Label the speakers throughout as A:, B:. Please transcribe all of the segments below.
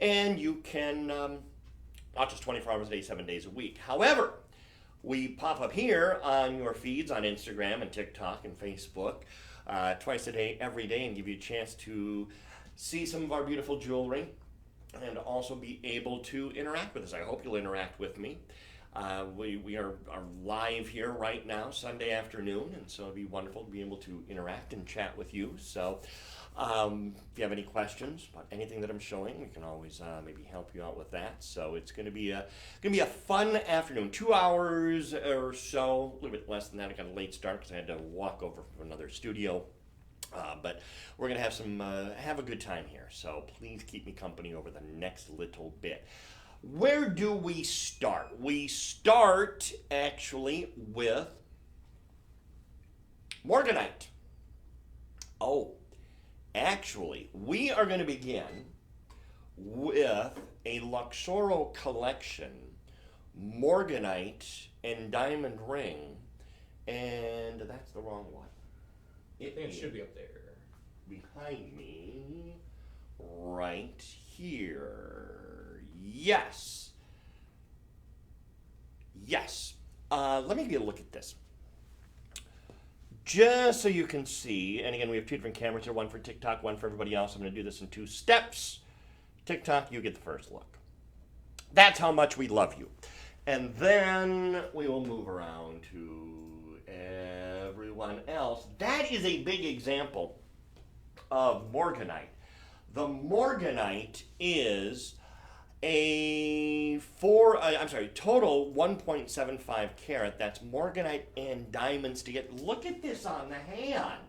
A: And you can watch us 24 hours a day, 7 days a week. However, we pop up here on your feeds on Instagram and TikTok and Facebook twice a day, every day, and give you a chance to see some of our beautiful jewelry and also be able to interact with us. I hope you'll interact with me. We are live here right now, Sunday afternoon, and so it'd be wonderful to be able to interact and chat with you. So if you have any questions about anything that I'm showing, we can always maybe help you out with that. So it's going to be a fun afternoon, 2 hours or so, a little bit less than that. I got a late start because I had to walk over from another studio. But we're going to have a good time here. So please keep me company over the next little bit. Where do we start? We start actually with Morganite. Oh, actually, we are going to begin with a Luxoro collection, Morganite and diamond ring, and that's the wrong one.
B: I think it should be up there.
A: Behind me, right here. Yes. Yes. Let me get a look at this. Just so you can see, and again, we have two different cameras here, one for TikTok, one for everybody else. I'm going to do this in 2 steps. TikTok, you get the first look. That's how much we love you. And then we will move around to everyone else. That is a big example of Morganite. The Morganite is total 1.75 carat. That's Morganite and diamonds together. Look at this on the hand.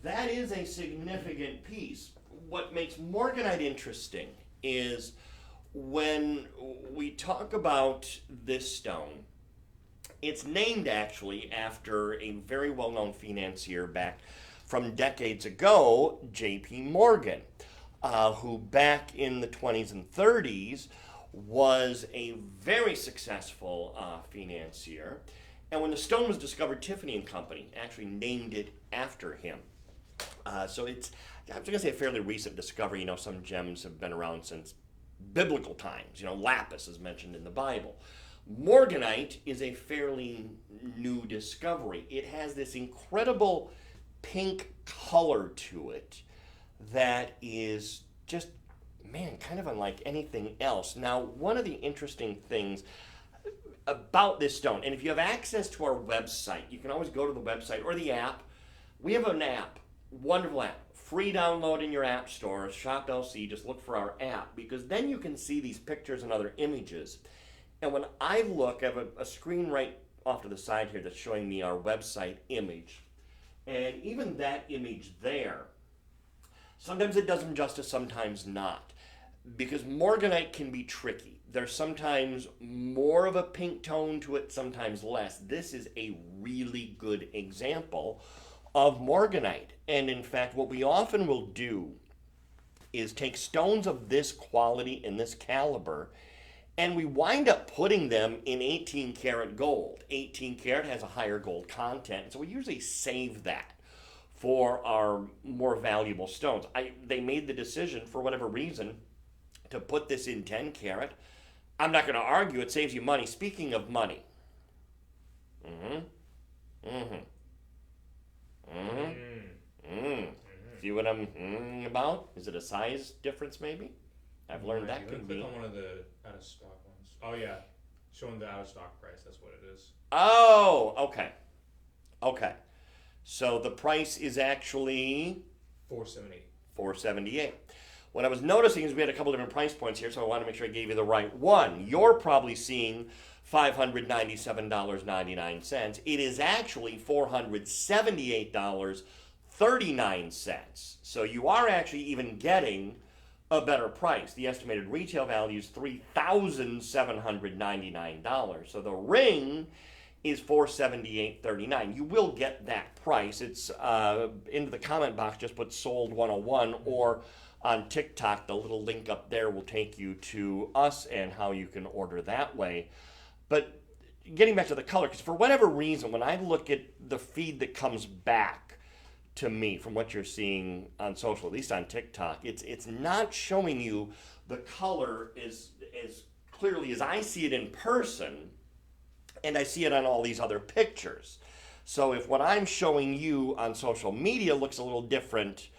A: That is a significant piece. What makes Morganite interesting is when we talk about this stone, it's named actually after a very well-known financier back from decades ago, J.P. Morgan, who back in the 20s and 30s was a very successful financier. And when the stone was discovered, Tiffany and Company actually named it after him. So it's, I was going to say, a fairly recent discovery. You know, some gems have been around since biblical times. You know, lapis is mentioned in the Bible. Morganite is a fairly new discovery. It has this incredible pink color to it that is just, man, kind of unlike anything else. Now, one of the interesting things about this stone, and if you have access to our website, you can always go to the website or the app. We have an app, wonderful app, free download in your app store, Shop LC, just look for our app, because then you can see these pictures and other images. And when I look, I have a screen right off to the side here that's showing me our website image. And even that image there, sometimes it does them justice, sometimes not. Because Morganite can be tricky. There's sometimes more of a pink tone to it, sometimes less. This is a really good example of Morganite. And in fact, what we often will do is take stones of this quality and this caliber, and we wind up putting them in 18 karat gold. 18 karat has a higher gold content, so we usually save that for our more valuable stones. They made the decision, for whatever reason, to put this in 10 karat. I'm not going to argue, it saves you money. Speaking of money. See what I'm about? Is it a size difference maybe? I've learned that can be.
B: Click on one of the out of stock ones. Oh yeah, showing the out of stock price. That's what it is.
A: Oh, okay. Okay. So the price is actually
B: $478.
A: $478. What I was noticing is we had a couple different price points here, so I want to make sure I gave you the right one. You're probably seeing $597.99. It is actually $478.39. So you are actually even getting a better price. The estimated retail value is $3,799. So the ring is $478.39. You will get that price. It's into the comment box, just put sold 101, or on TikTok, the little link up there will take you to us and how you can order that way. But getting back to the color, because for whatever reason, when I look at the feed that comes back to me from what you're seeing on social, at least on TikTok. It's not showing you the color as clearly as I see it in person, and I see it on all these other pictures. So if what I'm showing you on social media looks a little different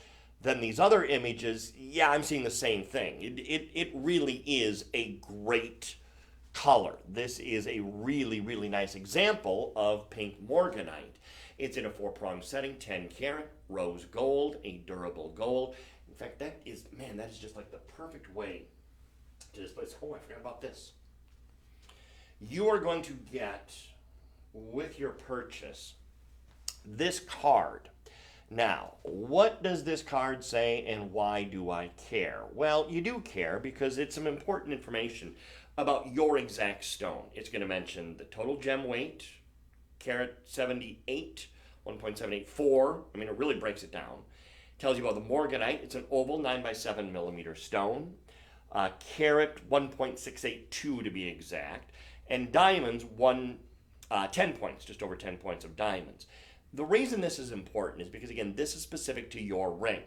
A: than these other images, yeah, I'm seeing the same thing. It really is a great color. This is a really, really nice example of pink Morganite. It's in a 4-prong setting, 10 karat, rose gold, a durable gold. In fact, that is just like the perfect way to display this. Oh, I forgot about this. You are going to get, with your purchase, this card. Now, what does this card say and why do I care? Well, you do care because it's some important information about your exact stone. It's going to mention the total gem weight, carat 78, 1.784. I mean, it really breaks it down. Tells you about the Morganite. It's an oval 9 by 7 millimeter stone. Carat 1.682 to be exact. And diamonds, 10 points, just over 10 points of diamonds. The reason this is important is because, again, this is specific to your ring.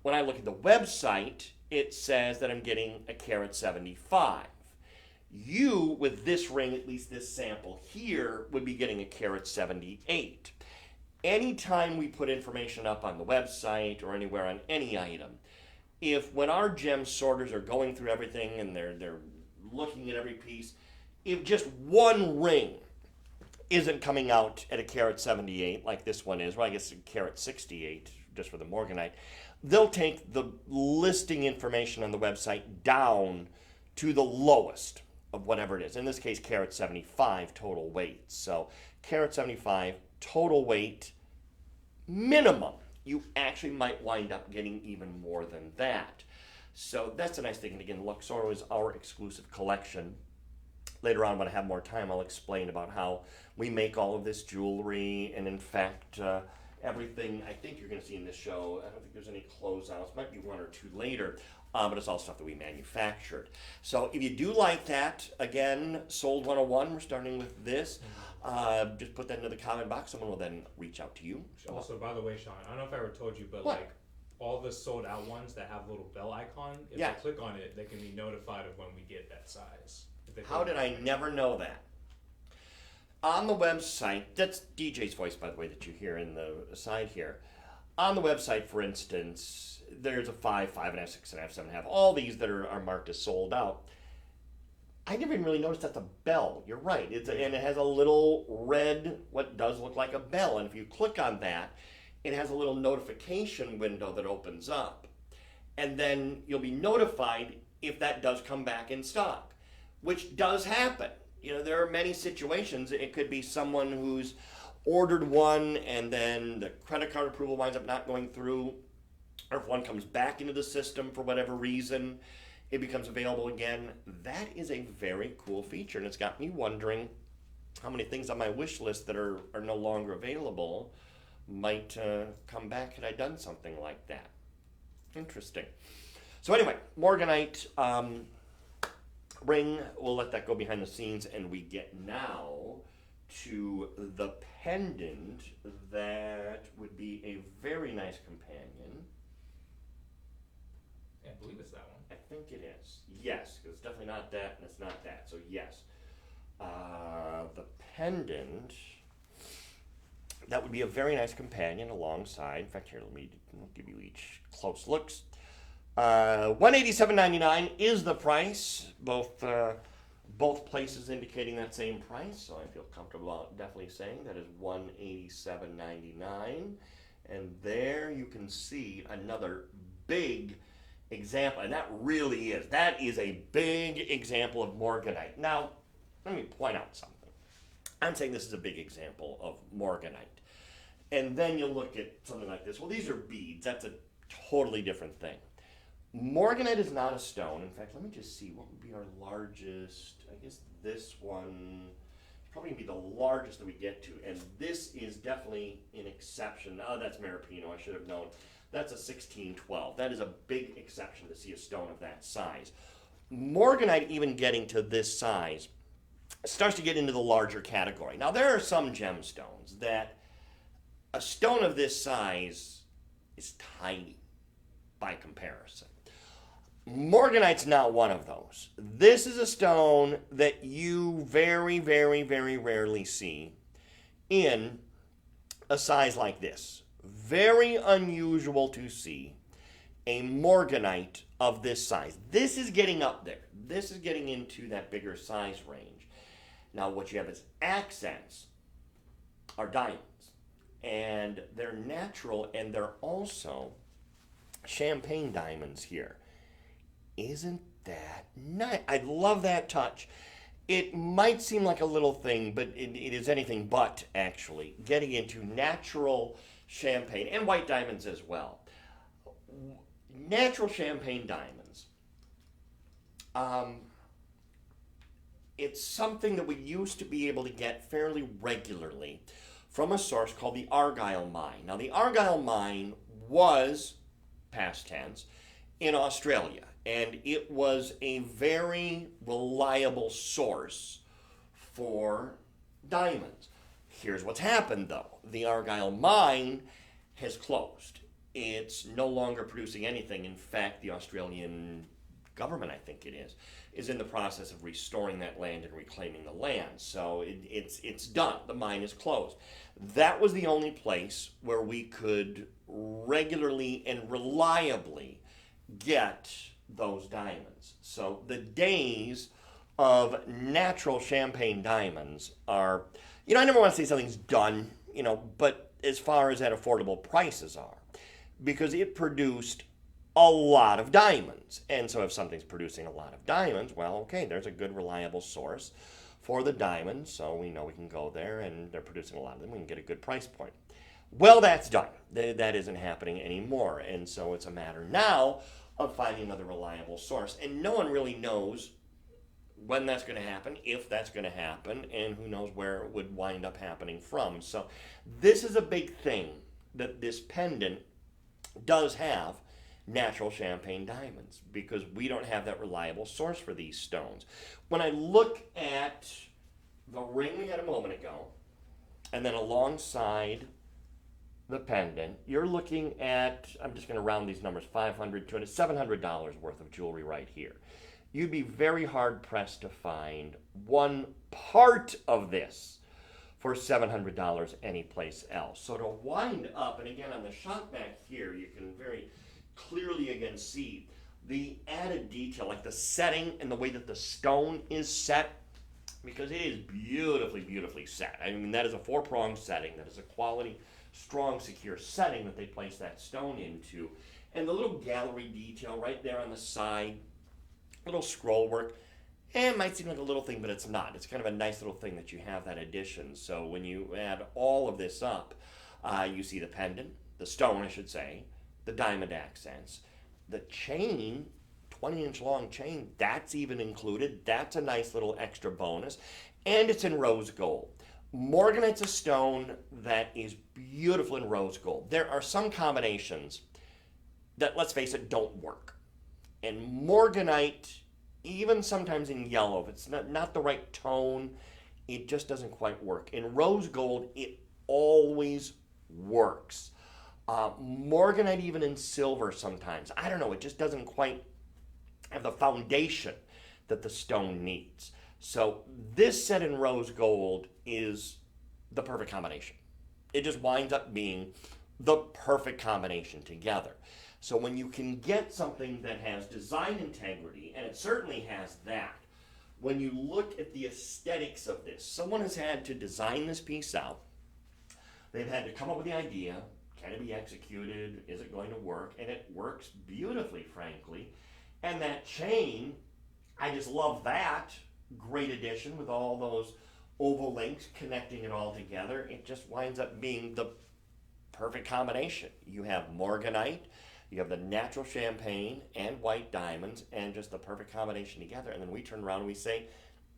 A: When I look at the website, it says that I'm getting a carat 75. You, with this ring, at least this sample here, would be getting a carat 78. Anytime we put information up on the website or anywhere on any item, when our gem sorters are going through everything and they're looking at every piece, if just one ring isn't coming out at a carat 78 like this one is, well, I guess a carat 68 just for the Morganite, they'll take the listing information on the website down to the lowest of whatever it is. In this case, carat 75 total weight. So carat 75 total weight minimum. You actually might wind up getting even more than that. So that's a nice thing. And again, Luxoro is our exclusive collection. Later on, when I have more time, I'll explain about how we make all of this jewelry. And in fact, everything I think you're going to see in this show, I don't think there's any closeouts. Might be one or two later. But it's all stuff that we manufactured. So if you do like that, again, Sold 101, we're starting with this. Just put that into the comment box. Someone will then reach out to you.
B: Also, by the way, Shawn, I don't know if I ever told you, but
A: what?
B: like all the sold out ones that have a little bell icon, if they click on it, they can be notified of when we get that size.
A: How did I never know that? On the website, that's DJ's voice, by the way, that you hear in the side here. On the website, for instance, there's a 5, 5.5, 6.5, 7.5, all these that are marked as sold out. I never even really noticed that's a bell. You're right. And it has a little red, what does look like a bell. And if you click on that, it has a little notification window that opens up. And then you'll be notified if that does come back in stock, which does happen. You know, there are many situations. It could be someone who's ordered one and then the credit card approval winds up not going through, or if one comes back into the system for whatever reason, it becomes available again. That is a very cool feature, and it's got me wondering how many things on my wish list that are no longer available might come back had I done something like that. Interesting. So anyway, Morganite ring, we'll let that go behind the scenes, and we get now to the pendant that would be a very nice companion.
B: Yeah, I believe it's that one.
A: I think it is. Yes, because it's definitely not that, and it's not that. So yes, the pendant, that would be a very nice companion alongside. In fact, here, let me give you each close looks. $187.99 is the price. Both places indicating that same price, so I feel comfortable about definitely saying that is $187.99. And there you can see another big example, and that is a big example of Morganite. Now, let me point out something. I'm saying this is a big example of Morganite. And then you look at something like this. Well, these are beads. That's a totally different thing. Morganite is not a stone. In fact, let me just see. What would be our largest? I guess this one is probably going to be the largest that we get to. And this is definitely an exception. Oh, that's Maripino. I should have known. That's a 1612. That is a big exception to see a stone of that size. Morganite, even getting to this size, starts to get into the larger category. Now, there are some gemstones that a stone of this size is tiny by comparison. Morganite's not one of those. This is a stone that you very, very, very rarely see in a size like this. Very unusual to see a Morganite of this size. This is getting up there. This is getting into that bigger size range. Now what you have as accents are diamonds. And they're natural, and they're also champagne diamonds here. Isn't that nice? I love that touch. It might seem like a little thing, but it is anything but, actually. Getting into natural champagne, and white diamonds as well. Natural champagne diamonds. It's something that we used to be able to get fairly regularly from a source called the Argyle Mine. Now, the Argyle Mine was, past tense, in Australia, and it was a very reliable source for diamonds. Here's what's happened, though. The Argyle Mine has closed. It's no longer producing anything. In fact, the Australian government, I think it is in the process of restoring that land and reclaiming the land. So it's done. The mine is closed. That was the only place where we could regularly and reliably get those diamonds. So the days of natural champagne diamonds are, I never want to say something's done, but as far as at affordable prices are, because it produced a lot of diamonds. And so if something's producing a lot of diamonds, well, okay, there's a good reliable source for the diamonds, so we know we can go there and they're producing a lot of them, we can get a good price point. Well, that's done. That isn't happening anymore, and so it's a matter now of finding another reliable source, and no one really knows when that's going to happen, if that's going to happen, and who knows where it would wind up happening from. So this is a big thing, that this pendant does have natural champagne diamonds, because we don't have that reliable source for these stones. When I look at the ring we had a moment ago, and then alongside the pendant, you're looking at, I'm just going to round these numbers, $500, $200, $700 worth of jewelry right here. You'd be very hard pressed to find one part of this for $700 anyplace else. So to wind up, and again on the shot back here, you can very clearly again see the added detail, like the setting and the way that the stone is set, because it is beautifully, beautifully set. I mean, that is a four-pronged setting. That is a quality, strong, secure setting that they place that stone into. And the little gallery detail right there on the side, little scroll work, it might seem like a little thing, but it's not. It's kind of a nice little thing that you have that addition. So when you add all of this up, you see the pendant, the stone, I should say, the diamond accents, the chain, 20-inch long chain, that's even included. That's a nice little extra bonus. And it's in rose gold. Morganite's a stone that is beautiful in rose gold. There are some combinations that, let's face it, don't work. And Morganite, even sometimes in yellow, if it's not the right tone, it just doesn't quite work. In rose gold, it always works. Morganite even in silver sometimes. I don't know, it just doesn't quite have the foundation that the stone needs. So this set in rose gold is the perfect combination. It just winds up being the perfect combination together. So when you can get something that has design integrity, and it certainly has that, when you look at the aesthetics of this, someone has had to design this piece out. They've had to come up with the idea. Can it be executed? Is it going to work? And it works beautifully, frankly. And that chain, I just love that. Great addition with all those oval links connecting it all together. It just winds up being the perfect combination. You have Morganite, you have the natural champagne and white diamonds, and just the perfect combination together. And then we turn around and we say,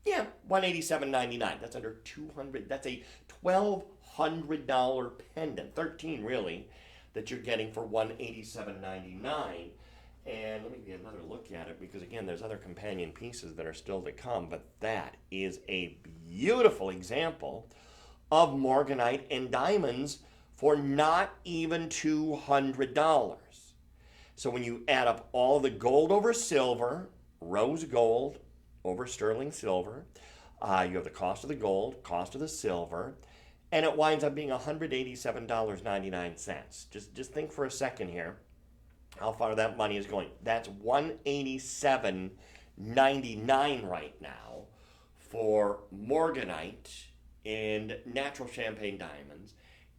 A: yeah, $187.99. That's under $200. That's a $1,200 pendant, $13 really, that you're getting for $187.99. And let me get another look at it, because again, there's other companion pieces that are still to come, but that is a beautiful example of Morganite and diamonds for not even $200. So when you add up all the gold over silver, rose gold over sterling silver, you have the cost of the gold, cost of the silver, and it winds up being $187.99. Just think for a second here how far that money is going. That's $187.99 right now for Morganite and natural champagne diamonds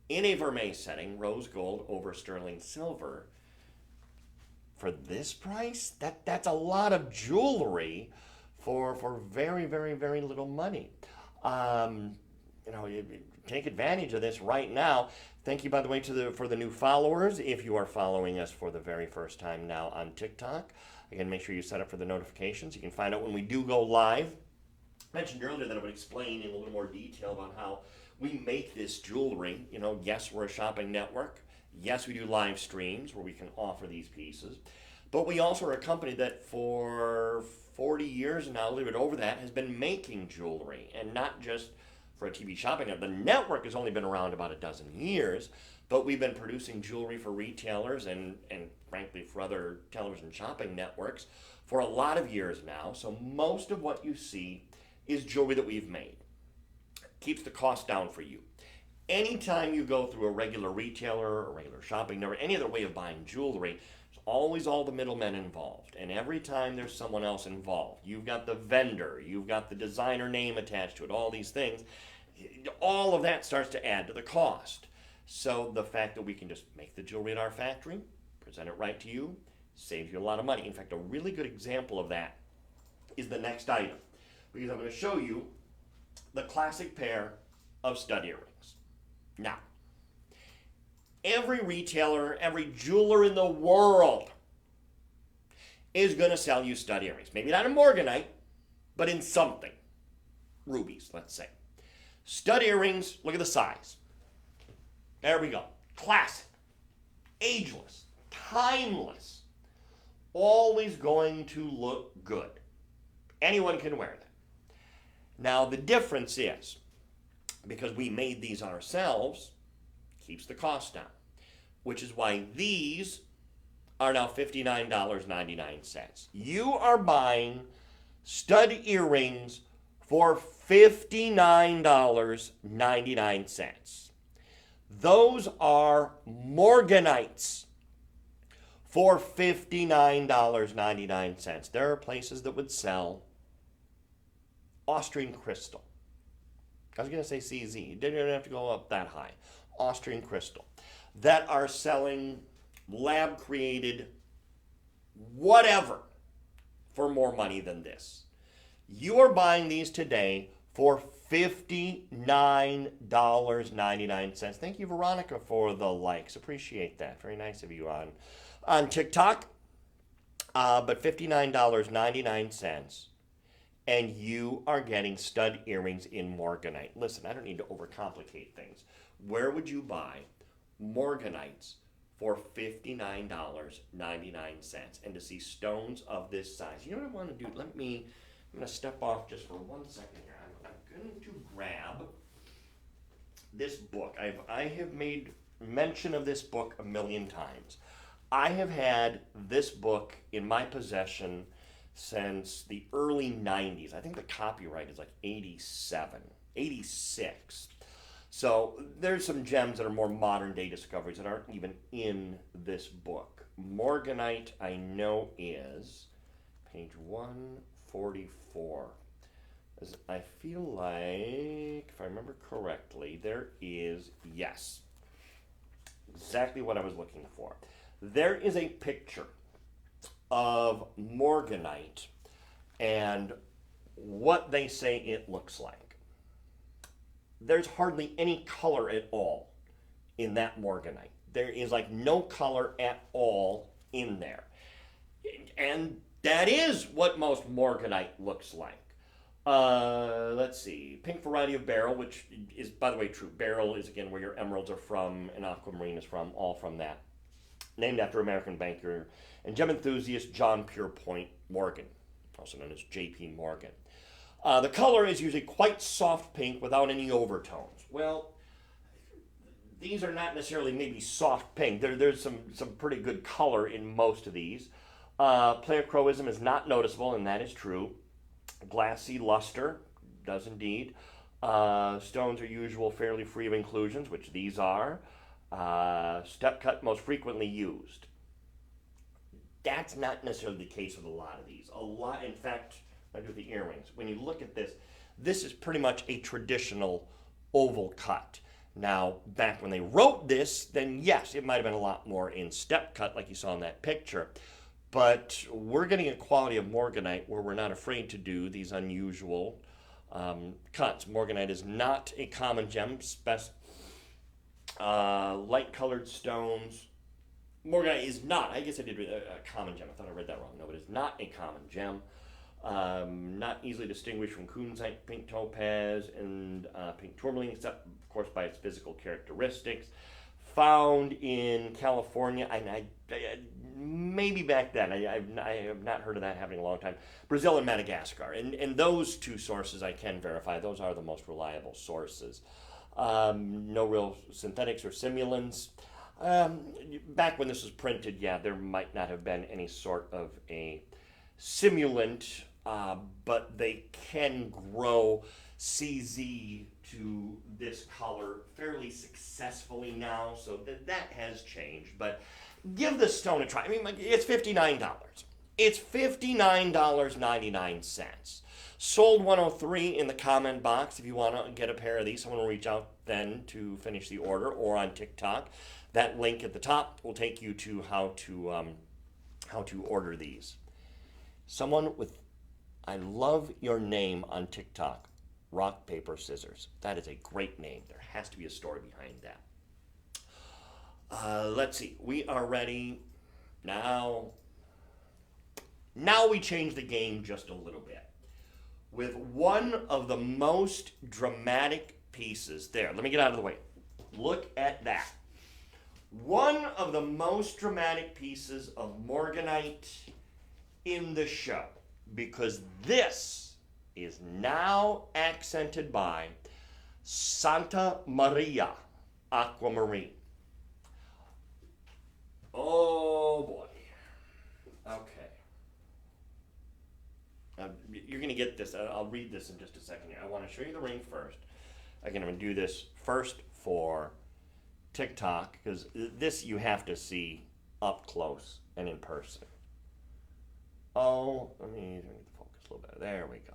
A: in a vermeil setting, rose gold over sterling silver. For this price, that's a lot of jewelry for very, very, very little money. You take advantage of this right now. Thank you, by the way, for the new followers. If you are following us for the very first time now on TikTok, again, make sure you set up for the notifications. You can find out when we do go live. I mentioned earlier that I would explain in a little more detail about how we make this jewelry. Yes, we're a shopping network. Yes, we do live streams where we can offer these pieces. But we also are a company that for 40 years now, a little bit over that, has been making jewelry. And not just for a TV shopping network. The network has only been around about a dozen years, but we've been producing jewelry for retailers and frankly for other television shopping networks for a lot of years now. So most of what you see is jewelry that we've made. Keeps the cost down for you. Anytime you go through a regular retailer, a regular shopping network, any other way of buying jewelry, there's always all the middlemen involved. And every time there's someone else involved, you've got the vendor, you've got the designer name attached to it, all these things, all of that starts to add to the cost. So the fact that we can just make the jewelry at our factory, present it right to you, saves you a lot of money. In fact, a really good example of that is the next item, because I'm going to show you the classic pair of stud earrings. Now, every retailer, every jeweler in the world is going to sell you stud earrings. Maybe not in Morganite, but in something. Rubies, let's say. Stud earrings, look at the size. There we go. Classic, ageless, timeless, always going to look good. Anyone can wear that. Now, the difference is, because we made these ourselves, keeps the cost down, which is why these are now $59.99. You are buying stud earrings for $59.99. Those are Morganites for $59.99. There are places that would sell Austrian crystal. I was going to say CZ. You didn't have to go up that high. Austrian crystal. That are selling lab-created whatever for more money than this. You are buying these today for $59.99. Thank you, Veronica, for the likes. Appreciate that. Very nice of you on TikTok. But $59.99. And you are getting stud earrings in Morganite. Listen, I don't need to overcomplicate things. Where would you buy Morganites for $59.99? And to see stones of this size. You know what I want to do? I'm going to step off just for 1 second here. I'm going to grab this book. I have made mention of this book a million times. I have had this book in my possession since the early 90s. I think the copyright is like 87, 86. So there's some gems that are more modern day discoveries that aren't even in this book. Morganite, I know, is page 144. I feel like, if I remember correctly, there is, yes, exactly what I was looking for. There is a picture of Morganite and what they say it looks like. There's hardly any color at all in that Morganite. There is like no color at all in there. And that is what most Morganite looks like. Let's see. Pink variety of beryl, which is, by the way, true. Beryl is, again, where your emeralds are from and aquamarine is from, all from that. Named after American banker and gem enthusiast John Pierpont Morgan, also known as J.P. Morgan. The color is usually quite soft pink without any overtones. Well, these are not necessarily maybe soft pink. There's some pretty good color in most of these. Pleochroism is not noticeable, and that is true. Glassy luster does indeed. Stones are usual, fairly free of inclusions, which these are. Step cut most frequently used. That's not necessarily the case with a lot of these. In fact, I do the earrings. When you look at this, this is pretty much a traditional oval cut. Now, back when they wrote this, then yes, it might have been a lot more in step cut like you saw in that picture. But we're getting a quality of Morganite where we're not afraid to do these unusual cuts. Morganite is not a common gem. Light colored stones. Morganite is not. I guess I did read a common gem. I thought I read that wrong. No, it is not a common gem. Not easily distinguished from kunzite, pink topaz, and pink tourmaline, except, of course, by its physical characteristics. Found in California, and maybe back then. I have not heard of that happening in a long time. Brazil and Madagascar. And those two sources I can verify. Those are the most reliable sources. No real synthetics or simulants. Back when this was printed, yeah, there might not have been any sort of a simulant, but they can grow CZ to this color fairly successfully now, so that has changed. But give the stone a try. I mean, it's $59. It's $59.99. Sold 103 in the comment box. If you want to get a pair of these, someone will reach out then to finish the order, or on TikTok. That link at the top will take you to how to order these. Someone with, I love your name on TikTok, Rock, Paper, Scissors. That is a great name. There has to be a story behind that. Let's see. We are ready now. Now we change the game just a little bit with one of the most dramatic pieces. There, let me get out of the way. Look at that. One of the most dramatic pieces of Morganite in the show, because this is now accented by Santa Maria Aquamarine. Oh boy. Okay. You're going to get this. I'll read this in just a second here. I want to show you the ring first. Again, I'm going to do this first for TikTok, because this you have to see up close and in person. Oh, let me focus a little better. There we go.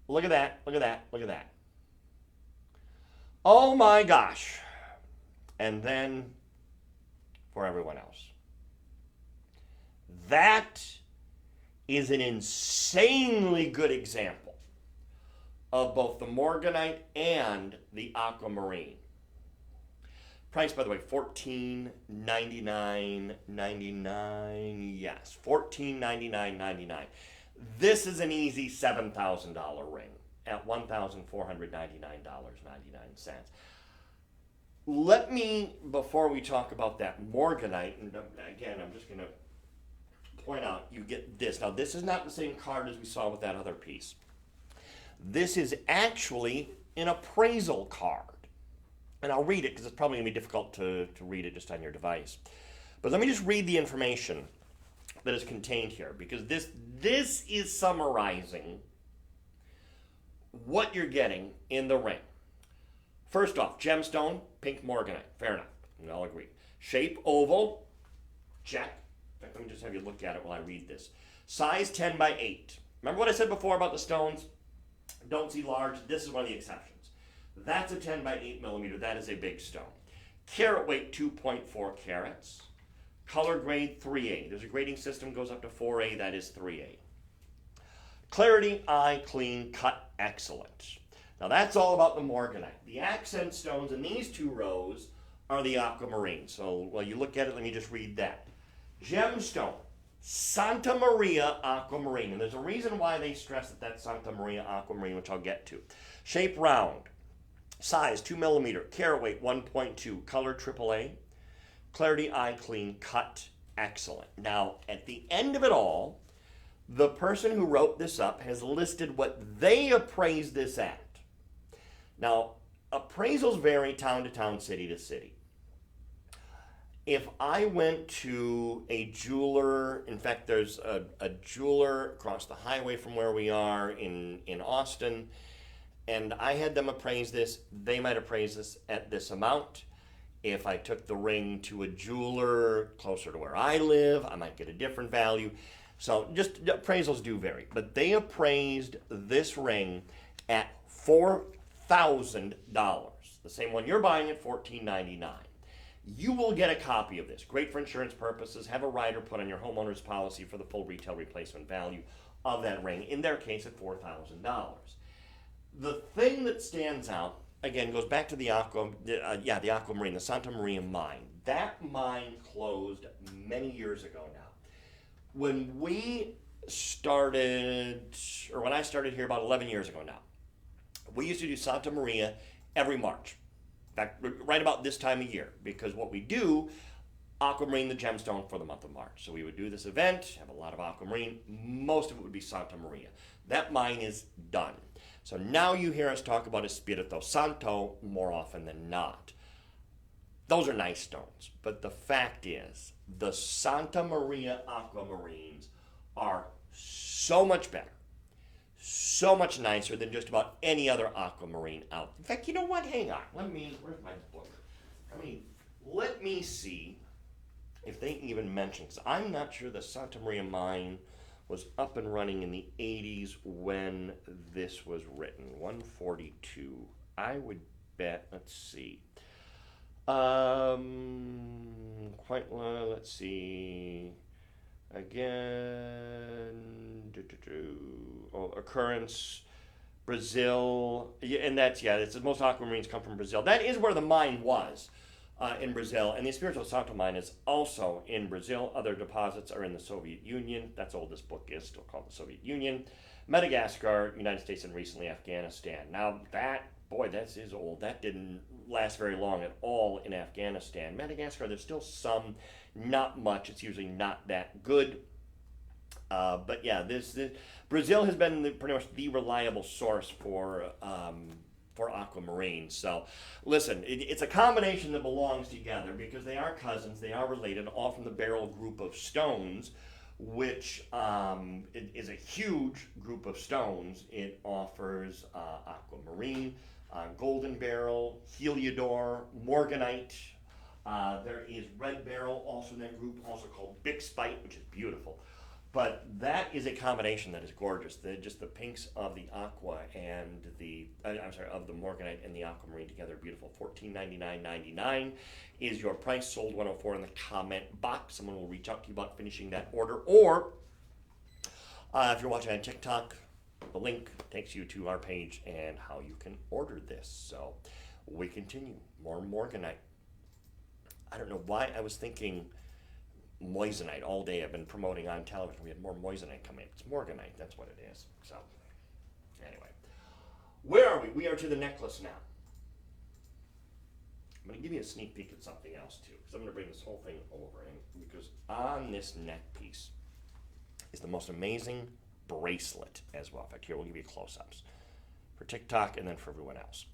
A: Look at that. Look at that. Look at that. Oh my gosh. And then for everyone else. That is an insanely good example of both the Morganite and the Aquamarine. Price, by the way, $14.99.99. Yes, $14.99.99. This is an easy $7,000 ring at $1,499.99. Let me, before we talk about that Morganite, and again, I'm just going to point out, you get this. Now, this is not the same card as we saw with that other piece. This is actually an appraisal card. And I'll read it because it's probably going to be difficult to read it just on your device. But let me just read the information that is contained here, because this is summarizing what you're getting in the ring. First off, gemstone, pink Morganite. Fair enough. We all agree. Shape, oval. Check. In fact, let me just have you look at it while I read this. Size 10 by 8. Remember what I said before about the stones? Don't see large. This is one of the exceptions. That's a 10 by 8 millimeter. That is a big stone. Carat weight, 2.4 carats. Color grade, 3A. There's a grading system, goes up to 4A. That is 3A. Clarity, eye, clean, cut, excellent. Now that's all about the Morganite. The accent stones in these two rows are the aquamarine. So while you look at it, let me just read that. Gemstone, Santa Maria Aquamarine. And there's a reason why they stress that that's Santa Maria Aquamarine, which I'll get to. Shape round. Size 2 millimeter. Carat weight 1.2. Color AAA. Clarity, eye, clean, cut, excellent. Now, at the end of it all, the person who wrote this up has listed what they appraised this at. Now, appraisals vary town to town, city to city. If I went to a jeweler, in fact, there's a jeweler across the highway from where we are in Austin, and I had them appraise this, they might appraise this at this amount. If I took the ring to a jeweler closer to where I live, I might get a different value. So just appraisals do vary. But they appraised this ring at $4,000. The same one you're buying at $1,499. You will get a copy of this. Great for insurance purposes. Have a rider put on your homeowner's policy for the full retail replacement value of that ring, in their case at $4,000. The thing that stands out, again, goes back to the Aquamarine, the Santa Maria mine. That mine closed many years ago now. When we started, or when I started here about 11 years ago now, we used to do Santa Maria every March. In fact, right about this time of year, because what we do, Aquamarine the gemstone for the month of March. So we would do this event, have a lot of Aquamarine. Most of it would be Santa Maria. That mine is done. So now you hear us talk about Espirito Santo more often than not. Those are nice stones, but the fact is, the Santa Maria Aquamarines are so much better, so much nicer than just about any other aquamarine out. In fact, you know what? Hang on. Where's my book? Let me see if they even mention, because I'm not sure the Santa Maria mine was up and running in the 80s when this was written. 142. I would bet, let's see. Let's see. Again, occurrence, Brazil, and it's the most aquamarines come from Brazil. That is where the mine was, in Brazil, and the Espirito Santo mine is also in Brazil. Other deposits are in the Soviet Union. That's all this book is, still called the Soviet Union. Madagascar, United States, and recently Afghanistan. Now that is old. That didn't last very long at all in Afghanistan. Madagascar, there's still some, not much. It's usually not that good. But yeah, Brazil has been pretty much the reliable source for aquamarine. So listen, it's a combination that belongs together because they are cousins, they are related, all from the beryl group of stones, which is a huge group of stones. It offers aquamarine, golden beryl, heliodor, morganite. There is red beryl, also in that group, also called bixbyte, which is beautiful. But that is a combination that is gorgeous. Just the pinks of the aqua and of the morganite and the aquamarine together, beautiful. $14.99.99 is your price. Sold 104 in the comment box. Someone will reach out to you about finishing that order. Or if you're watching on TikTok, the link takes you to our page and how you can order this. So we continue. More morganite. I don't know why I was thinking moissanite all day. I've been promoting on television. We had more moissanite coming. It's morganite. That's what it is. So, anyway. Where are we? We are to the necklace now. I'm going to give you a sneak peek at something else, too, because I'm going to bring this whole thing over. Because on this neck piece is the most amazing bracelet as well. In fact, here, we'll give you close-ups for TikTok and then for everyone else.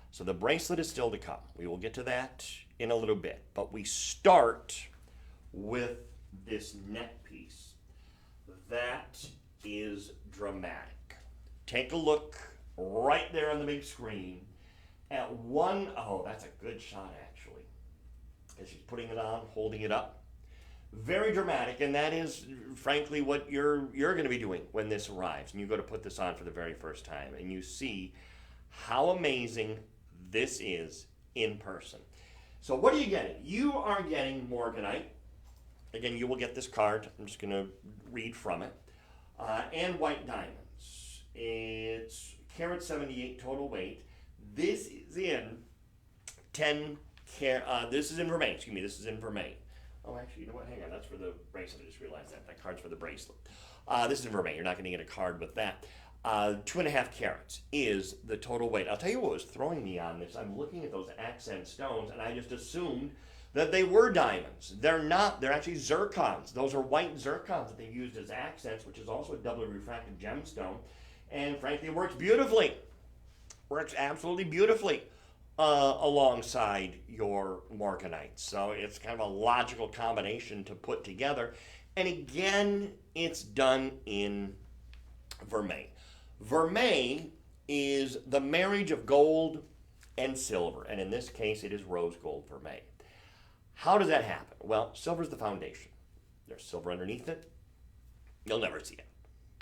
A: So the bracelet is still to come. We will get to that in a little bit. But we start with this neck piece. That is dramatic. Take a look right there on the big screen at that's a good shot actually. As she's putting it on, holding it up. Very dramatic, and that is frankly what you're going to be doing when this arrives and you go to put this on for the very first time and you see how amazing this is in person. So what are you getting? You are getting morganite. Again, you will get this card. I'm just going to read from it. And white diamonds. It's carat 78 total weight. This is in 10 carat. This is in vermilion. Excuse me. This is in vermilion. Oh, actually, you know what? Hang on. That's for the bracelet. I just realized that. That card's for the bracelet. This is in vermilion. You're not going to get a card with that. 2.5 carats is the total weight. I'll tell you what was throwing me on this. I'm looking at those accent stones, and I just assumed that they were diamonds. They're not. They're actually zircons. Those are white zircons that they used as accents, which is also a doubly refracted gemstone. And frankly, it works beautifully. Works absolutely beautifully alongside your Morganite. So it's kind of a logical combination to put together. And again, it's done in vermeil. Vermeil is the marriage of gold and silver, and in this case, it is rose gold vermeil. How does that happen? Well, silver is the foundation. There's silver underneath it. You'll never see it.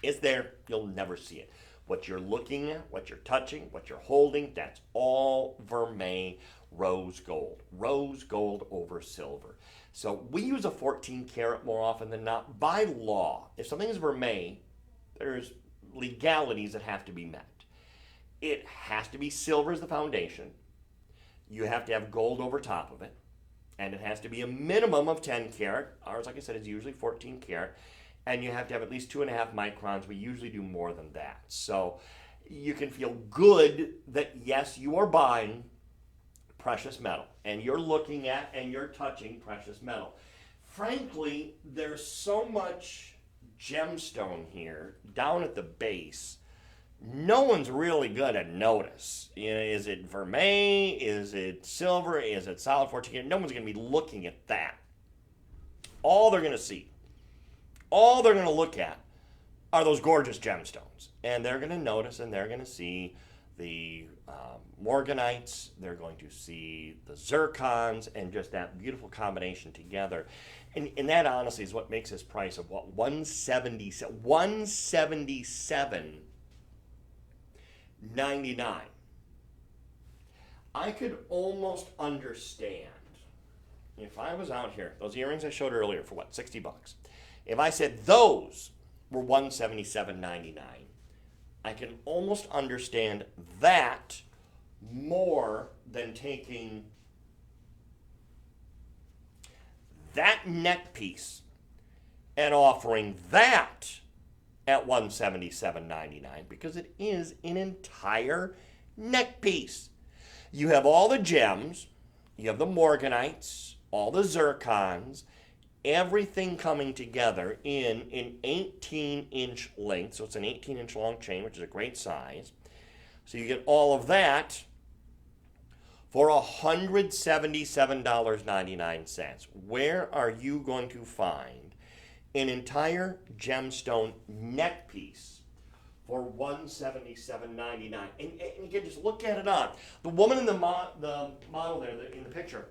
A: It's there. You'll never see it. What you're looking at, what you're touching, what you're holding, that's all vermeil rose gold. Rose gold over silver. So we use a 14 karat more often than not by law. If something is vermeil, there's legalities that have to be met. It has to be silver as the foundation. You have to have gold over top of it. And it has to be a minimum of 10 karat. Ours, like I said, is usually 14 karat. And you have to have at least 2.5 microns. We usually do more than that. So you can feel good that, yes, you are buying precious metal. And you're looking at and you're touching precious metal. Frankly, there's so much gemstone here down at the base. No one's really going to notice. You know, is it vermeil? Is it silver? Is it solid 14? No one's going to be looking at that. All they're going to see, all they're going to look at are those gorgeous gemstones. And they're going to notice and they're going to see the Morganites. They're going to see the zircons and just that beautiful combination together. And that honestly is what makes this price of what, $177.99. I could almost understand if I was out here, those earrings I showed earlier for what, $60. If I said those were $177.99, I can almost understand that more than taking that neck piece and offering that at $177.99 because it is an entire neck piece. You have all the gems, you have the Morganites, all the zircons, everything coming together in an 18-inch length. So it's an 18-inch long chain, which is a great size. So you get all of that for $177.99. Where are you going to find an entire gemstone neck piece for $177.99? And again, just look at it on. The woman in the model there in the picture,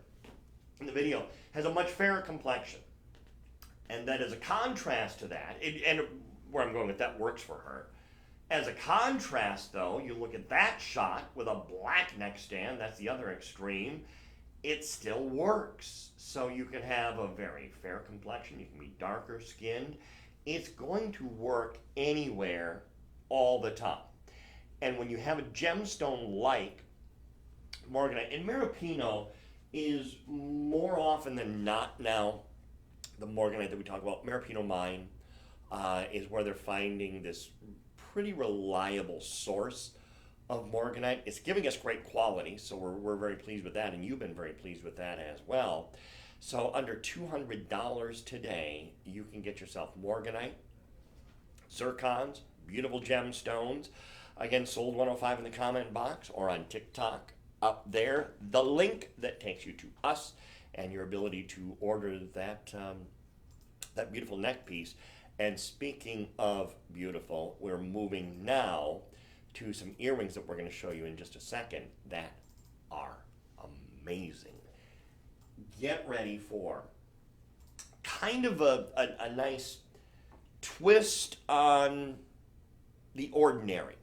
A: in the video, has a much fairer complexion. And that as a contrast to that, and where I'm going with that works for her. As a contrast, though, you look at that shot with a black neck stand, that's the other extreme, it still works. So you can have a very fair complexion, you can be darker skinned. It's going to work anywhere all the time. And when you have a gemstone like Morganite, and Maripino is more often than not now, the Morganite that we talk about, Maripino mine, is where they're finding this pretty reliable source of Morganite. It's giving us great quality, so we're very pleased with that, and you've been very pleased with that as well. So under $200 today, you can get yourself Morganite, zircons, beautiful gemstones. Again, sold 105 in the comment box or on TikTok. Up there, the link that takes you to us and your ability to order that that beautiful neck piece. And speaking of beautiful, we're moving now to some earrings that we're going to show you in just a second that are amazing. Get ready for kind of a nice twist on the ordinary.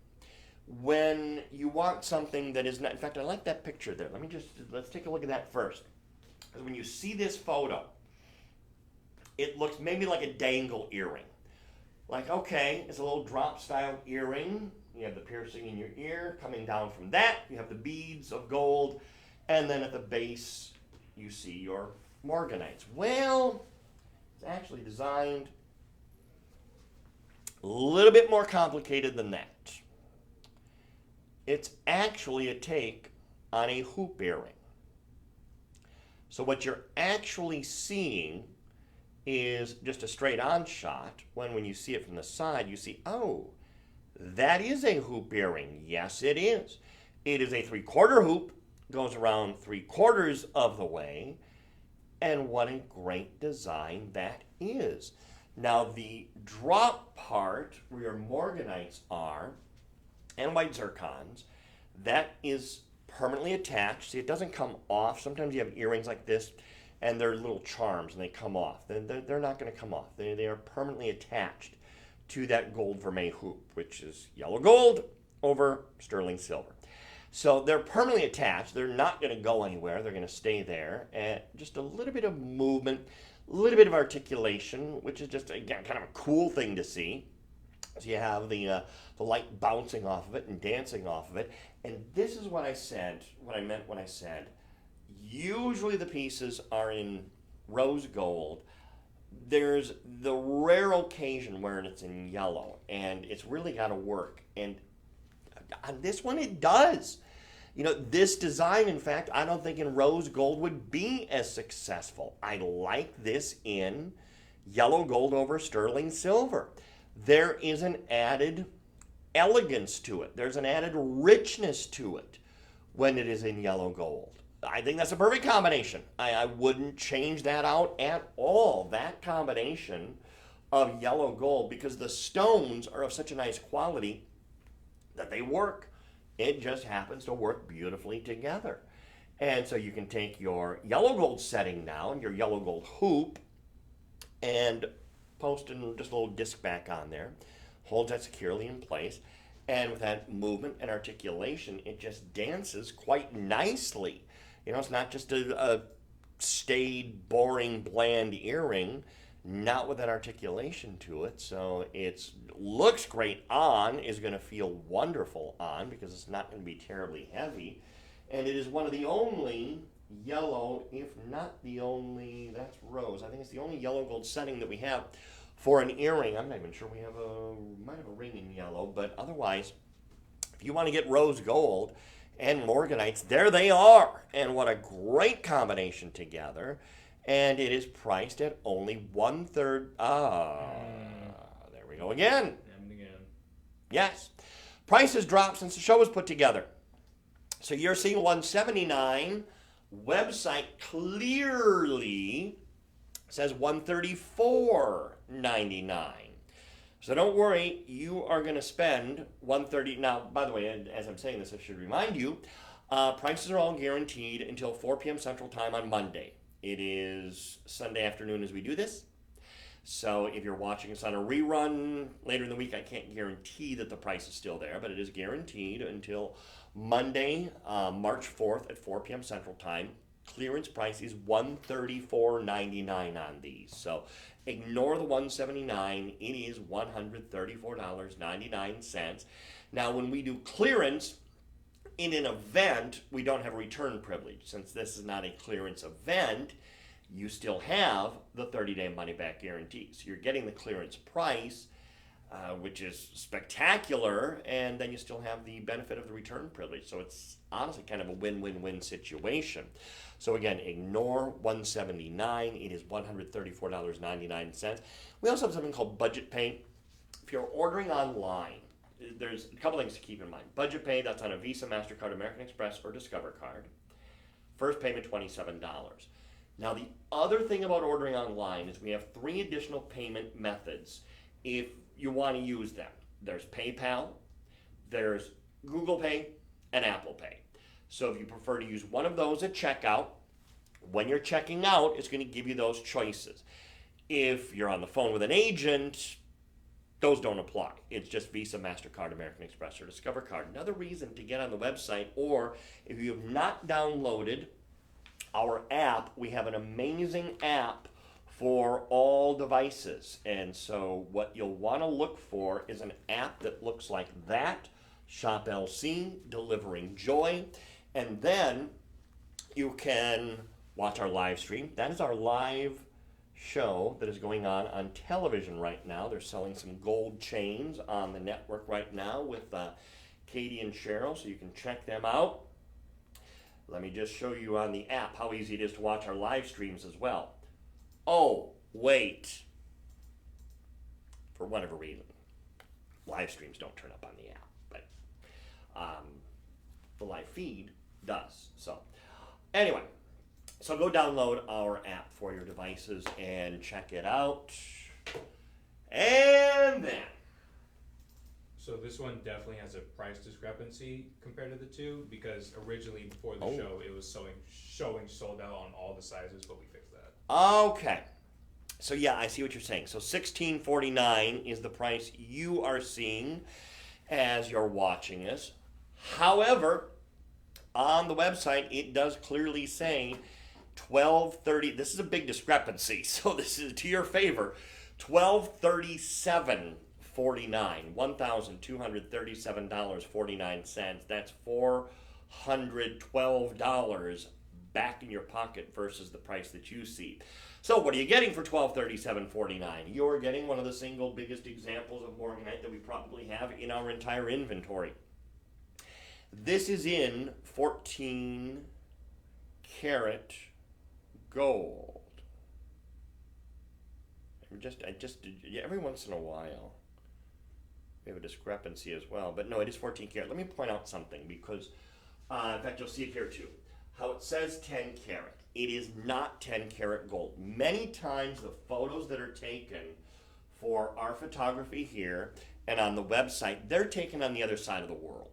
A: When you want something that is not, in fact, I like that picture there. Let's take a look at that first. Because when you see this photo, it looks maybe like a dangle earring. Like, okay, it's a little drop style earring. You have the piercing in your ear. Coming down from that, you have the beads of gold. And then at the base, you see your Morganites. Well, it's actually designed a little bit more complicated than that. It's actually a take on a hoop earring. So what you're actually seeing is just a straight on shot, when you see it from the side, you see, oh, that is a hoop earring. Yes, it is. It is a 3/4 hoop goes around 3/4 of the way. And what a great design that is. Now the drop part where your Morganites are and white zircons, that is permanently attached. See, it doesn't come off. Sometimes you have earrings like this and they're little charms and they come off. They're not going to come off. They are permanently attached to that gold vermeil hoop, which is yellow gold over sterling silver. So they're permanently attached. They're not going to go anywhere. They're going to stay there. And just a little bit of movement, a little bit of articulation, which is just, again, kind of a cool thing to see. So you have the light bouncing off of it and dancing off of it. And this is what I meant when I said, usually the pieces are in rose gold. There's the rare occasion where it's in yellow, and it's really got to work. And on this one, it does. This design, in fact, I don't think in rose gold would be as successful. I like this in yellow gold over sterling silver. There is an added elegance to it. There's an added richness to it when it is in yellow gold. I think that's a perfect combination. I wouldn't change that out at all, that combination of yellow gold, because the stones are of such a nice quality that they work. It just happens to work beautifully together. And so you can take your yellow gold setting now, and your yellow gold hoop, and post just a little disc back on there. Holds that securely in place. And with that movement and articulation, it just dances quite nicely. It's not just a staid, boring, bland earring, not with that articulation to it. So it looks great on, is going to feel wonderful on because it's not going to be terribly heavy. And it is one of the only yellow, if not the only, that's rose. I think it's the only yellow gold setting that we have for an earring. I'm not even sure we might have a ring in yellow, but otherwise, if you want to get rose gold and Morganites, there they are. And what a great combination together. And it is priced at only 1/3. There we go again.
B: And again.
A: Yes. Price has dropped since the show was put together. So you're seeing $179. Website clearly says $134.99. So don't worry, you are going to spend $130. Now, by the way, as I'm saying this, I should remind you, prices are all guaranteed until 4 p.m. Central Time on Monday. It is Sunday afternoon as we do this. So if you're watching us on a rerun later in the week, I can't guarantee that the price is still there, but it is guaranteed until Monday, March 4th at 4 p.m. Central Time. Clearance price is $134.99 on these. So ignore the $179. It is $134.99. Now, when we do clearance in an event, we don't have a return privilege. Since this is not a clearance event, you still have the 30-day money-back guarantee. So you're getting the clearance price, which is spectacular, and then you still have the benefit of the return privilege. So it's honestly kind of a win-win-win situation. So again, ignore $179. It is $134.99. We also have something called Budget Pay. If you're ordering online, there's a couple things to keep in mind. Budget Pay, that's on a Visa, MasterCard, American Express, or Discover card. First payment, $27. Now, the other thing about ordering online is we have 3 additional payment methods if you want to use them. There's PayPal, there's Google Pay, and Apple Pay. So if you prefer to use one of those at checkout, when you're checking out, it's going to give you those choices. If you're on the phone with an agent, those don't apply. It's just Visa, MasterCard, American Express, or Discover card. Another reason to get on the website, or if you have not downloaded our app, we have an amazing app for all devices. And so what you'll want to look for is an app that looks like that, Shop LC, delivering joy. And then you can watch our live stream. That is our live show that is going on television right now. They're selling some gold chains on the network right now with Katie and Cheryl, so you can check them out. Let me just show you on the app how easy it is to watch our live streams as well. Oh, wait. For whatever reason, live streams don't turn up on the app, but the live feed does. So, anyway, so go download our app for your devices and check it out. And then,
B: so this one definitely has a price discrepancy compared to the two, because originally before the show it was showing sold out on all the sizes, but we fixed that.
A: Okay. So yeah, I see what you're saying. So $16.49 is the price you are seeing as you're watching us. However, on the website it does clearly say $12.30. This is a big discrepancy, so this is to your favor. $1237.49, $1,237.49. That's $412 back in your pocket versus the price that you see. So what are you getting for $1237.49? You're getting one of the single biggest examples of Morganite that we probably have in our entire inventory. This is in 14 karat gold. Every once in a while, we have a discrepancy as well. But no, it is 14 karat. Let me point out something because, in fact, you'll see it here too. How it says 10 karat. It is not 10 karat gold. Many times the photos that are taken for our photography here and on the website, they're taken on the other side of the world.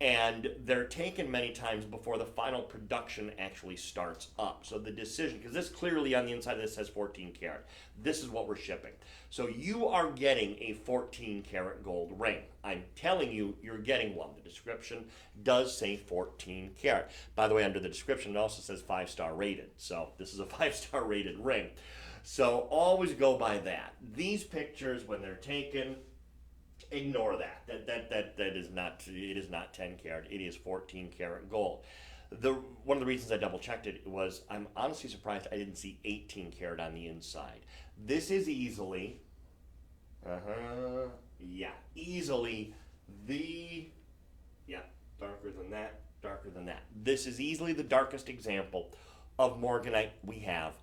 A: And they're taken many times before the final production actually starts up. So the decision, because this clearly on the inside of this says 14 karat. This is what we're shipping. So you are getting a 14 karat gold ring. I'm telling you, you're getting one. The description does say 14 karat. By the way, under the description, it also says 5-star rated. So this is a 5-star rated ring. So always go by that. These pictures, when they're taken, ignore that. That is not. It is not 10 karat. It is 14 karat gold. One of the reasons I double checked it was I'm honestly surprised I didn't see 18 karat on the inside. This is easily, easily darker than that. This is easily the darkest example of Morganite we have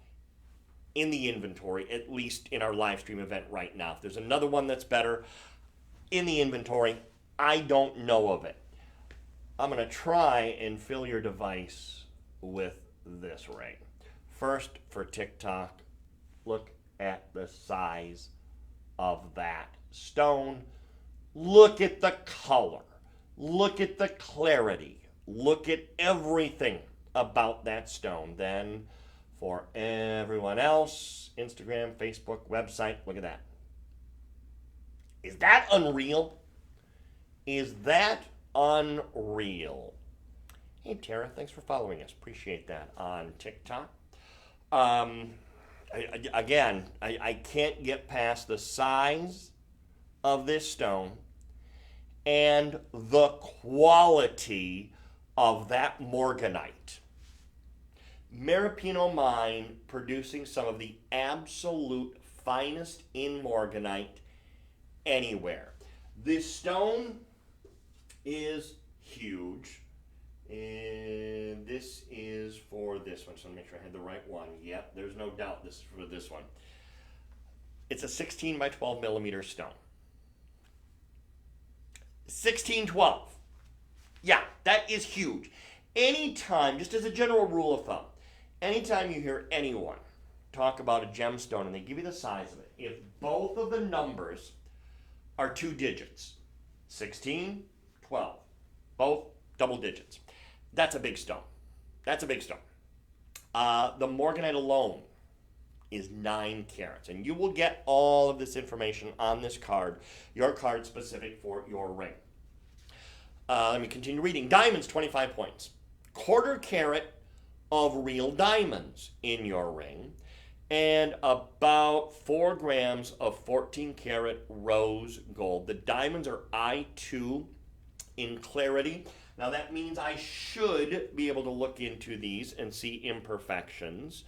A: in the inventory, at least in our live stream event right now. If there's another one that's better in the inventory, I don't know of it. I'm going to try and fill your device with this ring. First, for TikTok, look at the size of that stone. Look at the color. Look at the clarity. Look at everything about that stone. Then, for everyone else, Instagram, Facebook, website, look at that. Is that unreal? Is that unreal? Hey, Tara, thanks for following us. Appreciate that on TikTok. I can't get past the size of this stone and the quality of that Morganite. Maripino Mine producing some of the absolute finest in Morganite anywhere. This stone is huge, and this is for this one, so let me make sure I had the right one. Yep, there's no doubt this is for this one. It's a 16 by 12 millimeter stone. 1612. Yeah, that is huge. Anytime, just as a general rule of thumb, anytime you hear anyone talk about a gemstone and they give you the size of it, if both of the numbers are 2 digits, 16, 12, both double digits, that's a big stone. That's a big stone. The Morganite alone is 9 carats, and you will get all of this information on this card, your card specific for your ring. Let me continue reading. Diamonds, 25 points. 1/4 carat of real diamonds in your ring, and about 4 grams of 14 karat rose gold. The diamonds are I2 in clarity. Now that means I should be able to look into these and see imperfections.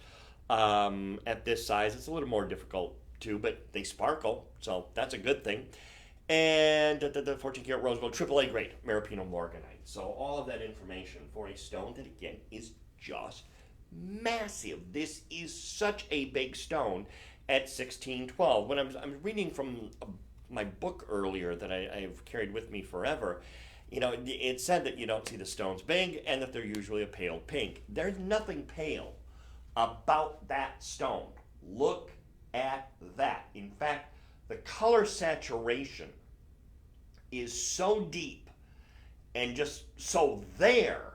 A: At this size, it's a little more difficult too, but they sparkle, so that's a good thing. And the 14 karat rose gold, AAA grade, Maripino Morganite. So all of that information for a stone that, again, is just massive. This is such a big stone at 1612. When I'm reading from my book earlier that I've carried with me forever, it's said that you don't see the stones big and that they're usually a pale pink. There's nothing pale about that stone. Look at that. In fact, the color saturation is so deep and just so there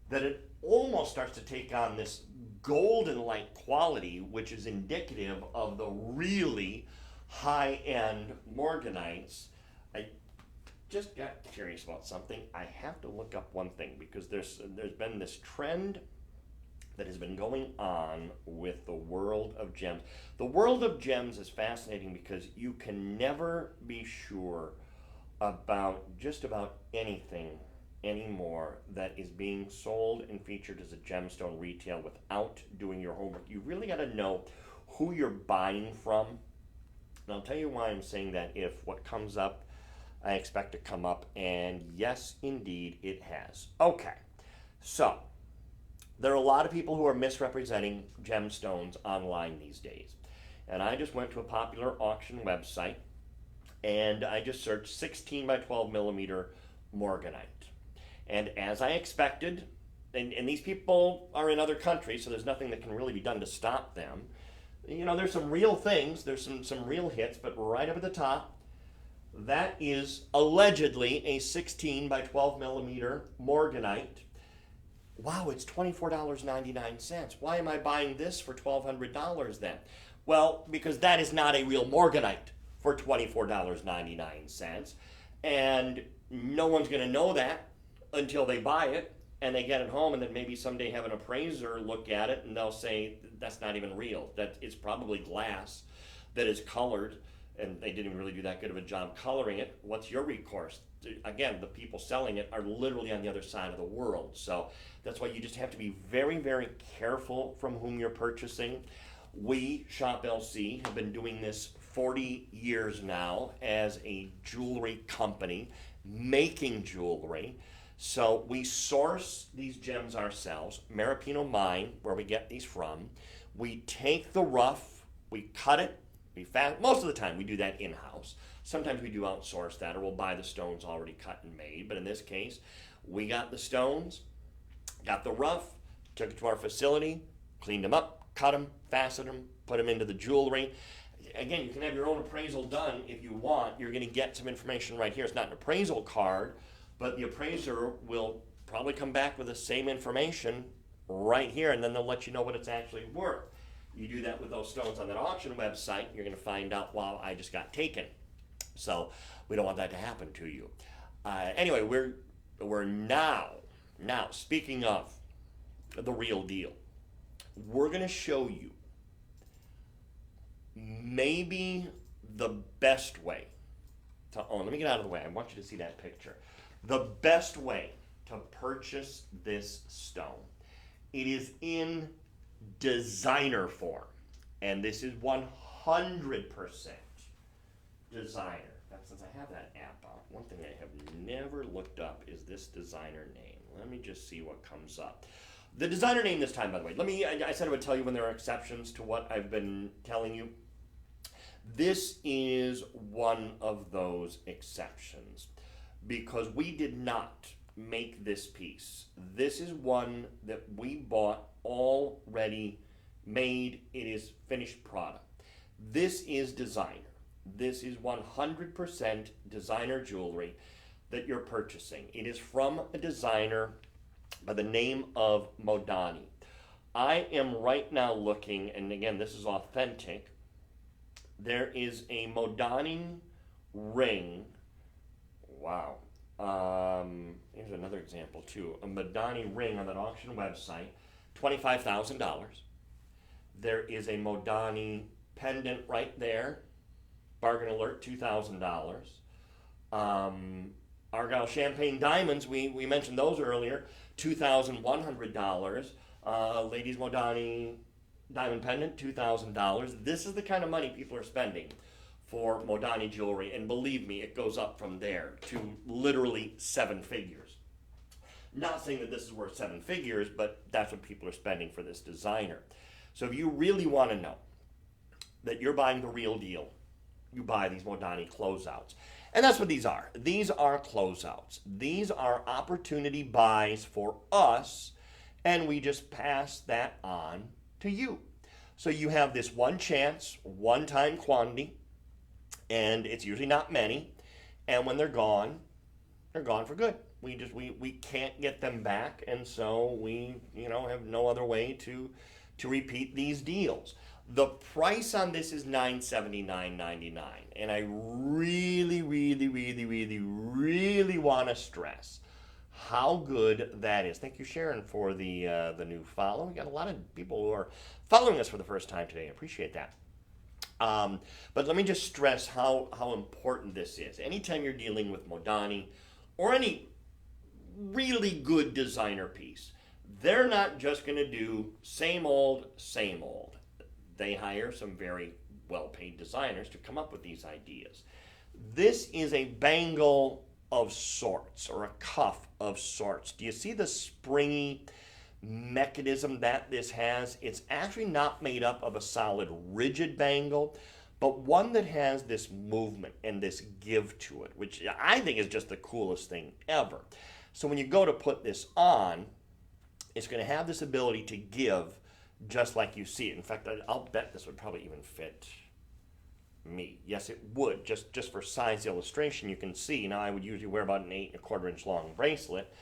A: that it almost starts to take on this golden-like quality, which is indicative of the really high-end Morganites. I just got curious about something. I have to look up one thing because there's been this trend that has been going on with the world of gems. The world of gems is fascinating because you can never be sure about just about anything anymore that is being sold and featured as a gemstone retail without doing your homework. You really got to know who you're buying from. And I'll tell you why I'm saying that. If what comes up, I expect to come up, and yes, indeed, it has. Okay, so there are a lot of people who are misrepresenting gemstones online these days. And I just went to a popular auction website, and I just searched 16 by 12 millimeter Morganite. And as I expected, and these people are in other countries, so there's nothing that can really be done to stop them. There's some real things, there's some real hits, but right up at the top, that is allegedly a 16 by 12 millimeter Morganite. Wow, it's $24.99. Why am I buying this for $1,200 then? Well, because that is not a real Morganite for $24.99. And no one's going to know that until they buy it and they get it home, and then maybe someday have an appraiser look at it and they'll say that's not even real. That it's probably glass that is colored, and they didn't really do that good of a job coloring it. What's your recourse? Again, the people selling it are literally on the other side of the world. So that's why you just have to be very, very careful from whom you're purchasing. We, Shop LC, have been doing this 40 years now as a jewelry company, making jewelry. So we source these gems ourselves, Maripino Mine, where we get these from. We take the rough, we cut it, most of the time we do that in-house. Sometimes we do outsource that, or we'll buy the stones already cut and made. But in this case, we got the stones, got the rough, took it to our facility, cleaned them up, cut them, faceted them, put them into the jewelry. Again, you can have your own appraisal done if you want. You're going to get some information right here. It's not an appraisal card, but the appraiser will probably come back with the same information right here, and then they'll let you know what it's actually worth. You do that with those stones on that auction website, you're going to find out, wow, I just got taken. So we don't want that to happen to you. Anyway, we're now speaking of the real deal, we're going to show you maybe the best way to own. Let me get out of the way. I want you to see that picture. The best way to purchase this stone. It is in designer form, and this is 100% designer. Since I have that app on, one thing I have never looked up is this designer name. Let me just see what comes up. The designer name this time, by the way, I said I would tell you when there are exceptions to what I've been telling you. This is one of those exceptions because we did not make this piece. This is one that we bought already made. It is finished product. This is designer. This is 100% designer jewelry that you're purchasing. It is from a designer by the name of Modani. I am right now looking, and again, this is authentic. There is a Modani ring. Wow. Here's another example too. A Modani ring on that auction website, $25,000. There is a Modani pendant right there. Bargain alert, $2,000. Argyle Champagne diamonds, we mentioned those earlier, $2,100. Ladies Modani diamond pendant, $2,000. This is the kind of money people are spending for Modani jewelry, and believe me, it goes up from there to literally 7 figures. Not saying that this is worth 7 figures, but that's what people are spending for this designer. So if you really want to know that you're buying the real deal, you buy these Modani closeouts. And that's what these are. These are closeouts. These are opportunity buys for us, and we just pass that on to you. So you have this one chance, one time quantity, and it's usually not many. And when they're gone for good. We can't get them back, and so we have no other way to repeat these deals. The price on this is $979.99, and I really, really, really, really, really want to stress how good that is. Thank you, Sharon, for the new follow. We got a lot of people who are following us for the first time today. I appreciate that. But let me just stress how important this is. Anytime you're dealing with Modani or any really good designer piece, they're not just going to do same old, same old. They hire some very well-paid designers to come up with these ideas. This is a bangle of sorts, or a cuff of sorts. Do you see the springy mechanism that this has? It's actually not made up of a solid rigid bangle, but one that has this movement and this give to it, which I think is just the coolest thing ever. So when you go to put this on, it's going to have this ability to give just like you see it. In fact, I'll bet this would probably even fit me. Yes, it would. Just for size illustration, you can see. Now, I would usually wear about an 8¼ inch long bracelet,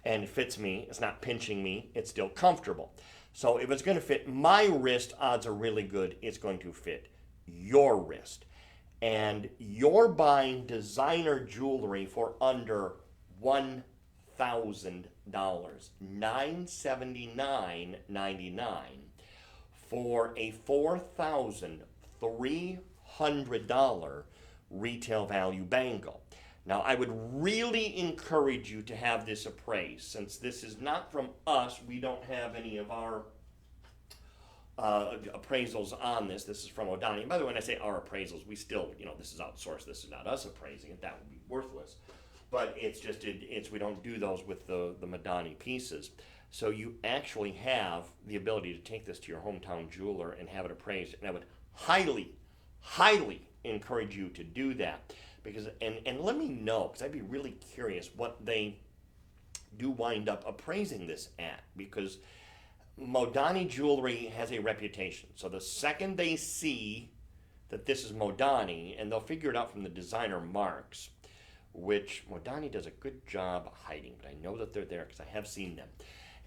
A: and it fits me. It's not pinching me. It's still comfortable. So if it's going to fit my wrist, odds are really good it's going to fit your wrist. And you're buying designer jewelry for under $1,000, $979.99 for a $4,300 retail value bangle. Now, I would really encourage you to have this appraised. Since this is not from us, we don't have any of our appraisals on this. This is from Modani. And by the way, when I say our appraisals, we still, this is outsourced. This is not us appraising it. That would be worthless. But it's just, we don't do those with the Modani pieces. So you actually have the ability to take this to your hometown jeweler and have it appraised. And I would highly, highly encourage you to do that. Because, and let me know, because I'd be really curious what they do wind up appraising this at. Because Modani jewelry has a reputation. So the second they see that this is Modani, and they'll figure it out from the designer marks, which Modani does a good job hiding, but I know that they're there because I have seen them.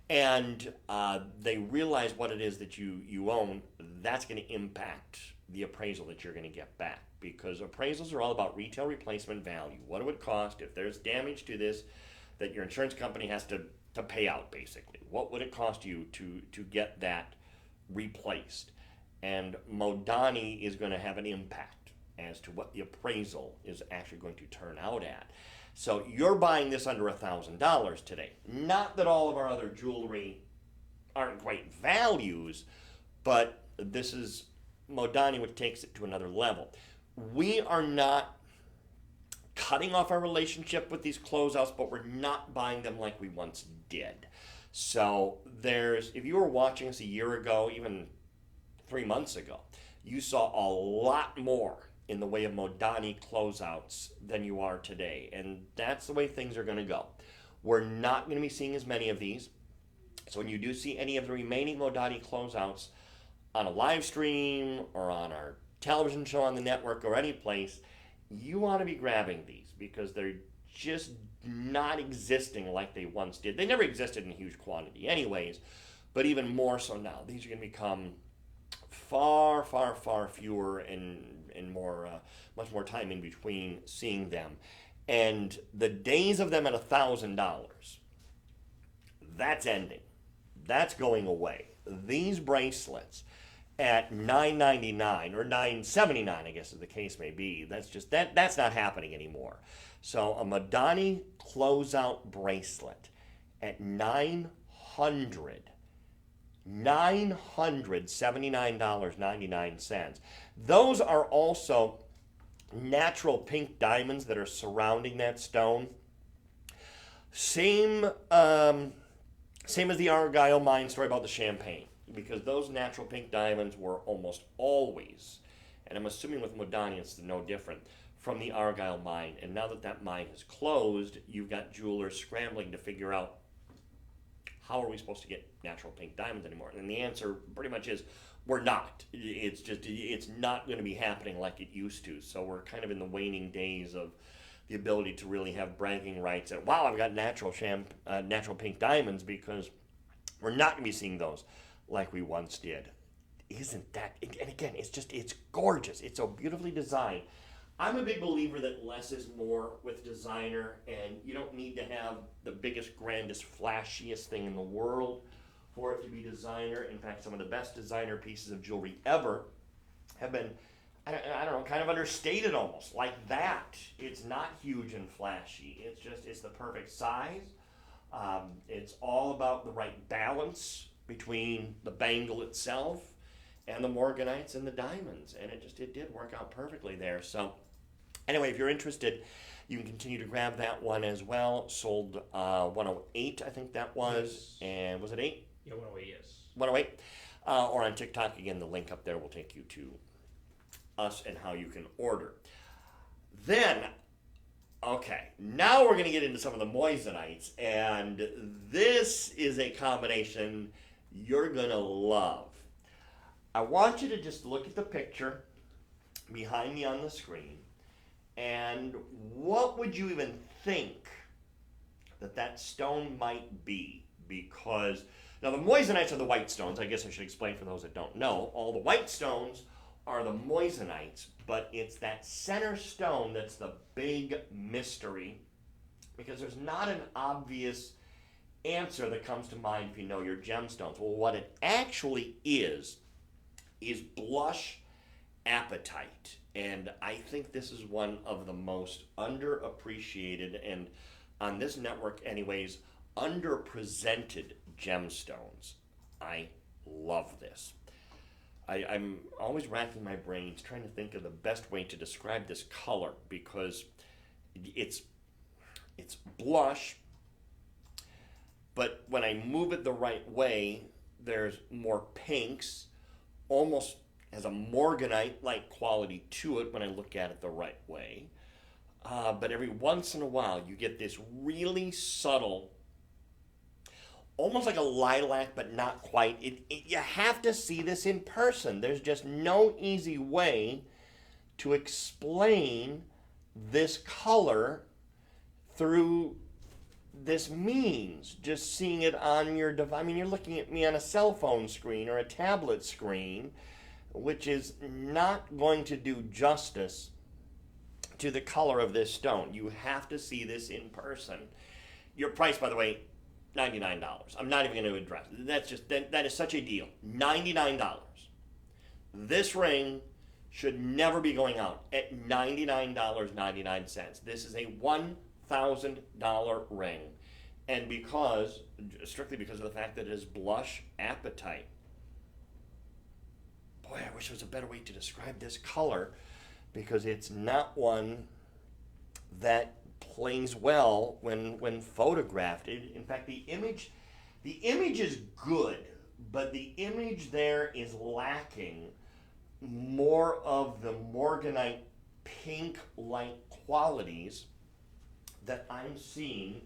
A: And they realize what it is that you own, that's going to impact the appraisal that you're going to get back. Because appraisals are all about retail replacement value. What it would cost if there's damage to this that your insurance company has to pay out, basically. What would it cost you to get that replaced? And Modani is going to have an impact as to what the appraisal is actually going to turn out at. So you're buying this under $1,000 today. Not that all of our other jewelry aren't great values, but this is Modani, which takes it to another level. We are not cutting off our relationship with these closeouts, but we're not buying them like we once did. So if you were watching us a year ago, even 3 months ago, you saw a lot more in the way of Modani closeouts than you are today. And that's the way things are going to go. We're not going to be seeing as many of these. So when you do see any of the remaining Modani closeouts on a live stream or on our television show on the network or any place, you want to be grabbing these because they're just not existing like they once did. They never existed in huge quantity anyways, but even more so now. These are going to become far, far, far fewer and more, much more time in between seeing them. And the days of them at $1,000, that's ending. That's going away. These bracelets at $999 or $979, I guess as the case may be, that's not happening anymore. So a Modani closeout bracelet at $979.99. Those are also natural pink diamonds that are surrounding that stone. Same as the Argyle mine story about the champagne, because those natural pink diamonds were almost always, and I'm assuming with Modani it's no different, from the Argyle mine. And now that that mine has closed, you've got jewelers scrambling to figure out, how are we supposed to get natural pink diamonds anymore? And the answer pretty much is, we're not. It's not going to be happening like it used to. So we're kind of in the waning days of the ability to really have bragging rights and, wow, I've got natural pink diamonds, because we're not going to be seeing those like we once did. Isn't that, and again, it's gorgeous. It's so beautifully designed. I'm a big believer that less is more with designer, and you don't need to have the biggest, grandest, flashiest thing in the world for it to be designer. In fact, some of the best designer pieces of jewelry ever have been, I don't know, kind of understated almost, like that. It's not huge and flashy. It's the perfect size. It's all about the right balance between the bangle itself and the Morganites and the diamonds, and it did work out perfectly there. So anyway, if you're interested, you can continue to grab that one as well. Sold 108, I think that was.
B: Yes.
A: And was it 8?
B: Yeah, 108, yes.
A: 108. Or on TikTok, again, the link up there will take you to us and how you can order. Then, okay, now we're going to get into some of the moisanites, and this is a combination you're going to love. I want you to just look at the picture behind me on the screen, and what would you even think that stone might be? Because, now the moisanites are the white stones. I guess I should explain for those that don't know. All the white stones are the moisanites, but it's that center stone that's the big mystery, because there's not an obvious answer that comes to mind if you know your gemstones. Well, what it actually is blush apatite. And I think this is one of the most underappreciated, and on this network anyways, underpresented gemstones. I love this. I'm always racking my brains trying to think of the best way to describe this color, because it's blush, but when I move it the right way, there's more pinks, almost has a Morganite-like quality to it when I look at it the right way. But every once in a while, you get this really subtle, almost like a lilac, but not quite. You have to see this in person. There's just no easy way to explain this color through this means. Just seeing it on your device. I mean, you're looking at me on a cell phone screen or a tablet screen, which is not going to do justice to the color of this stone. You have to see this in person. Your price, by the way, $99. I'm not even going to address it. That is such a deal. $99. This ring should never be going out at $99.99. This is a $1,000 ring. And strictly because of the fact that it is blush apatite. Boy, I wish there was a better way to describe this color, because it's not one that plays well when photographed. In fact, the image is good, but the image there is lacking more of the Morganite pink-like qualities that I'm seeing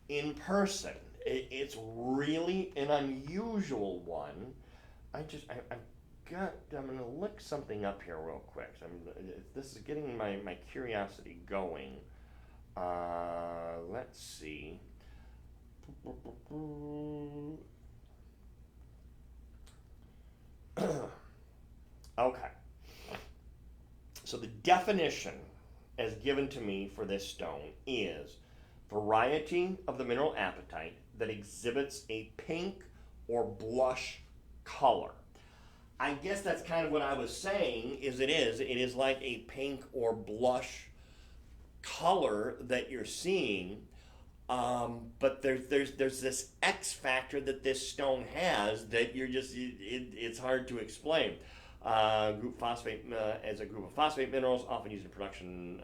A: in person. It's really an unusual one. I'm going to look something up here real quick. This is getting my curiosity going. Let's see. Okay. So the definition as given to me for this stone is variety of the mineral apatite that exhibits a pink or blush color. I guess that's kind of what I was saying. It is like a pink or blush color that you're seeing, but there's this X factor that this stone has that it's hard to explain. Group phosphate as a group of phosphate minerals often used in production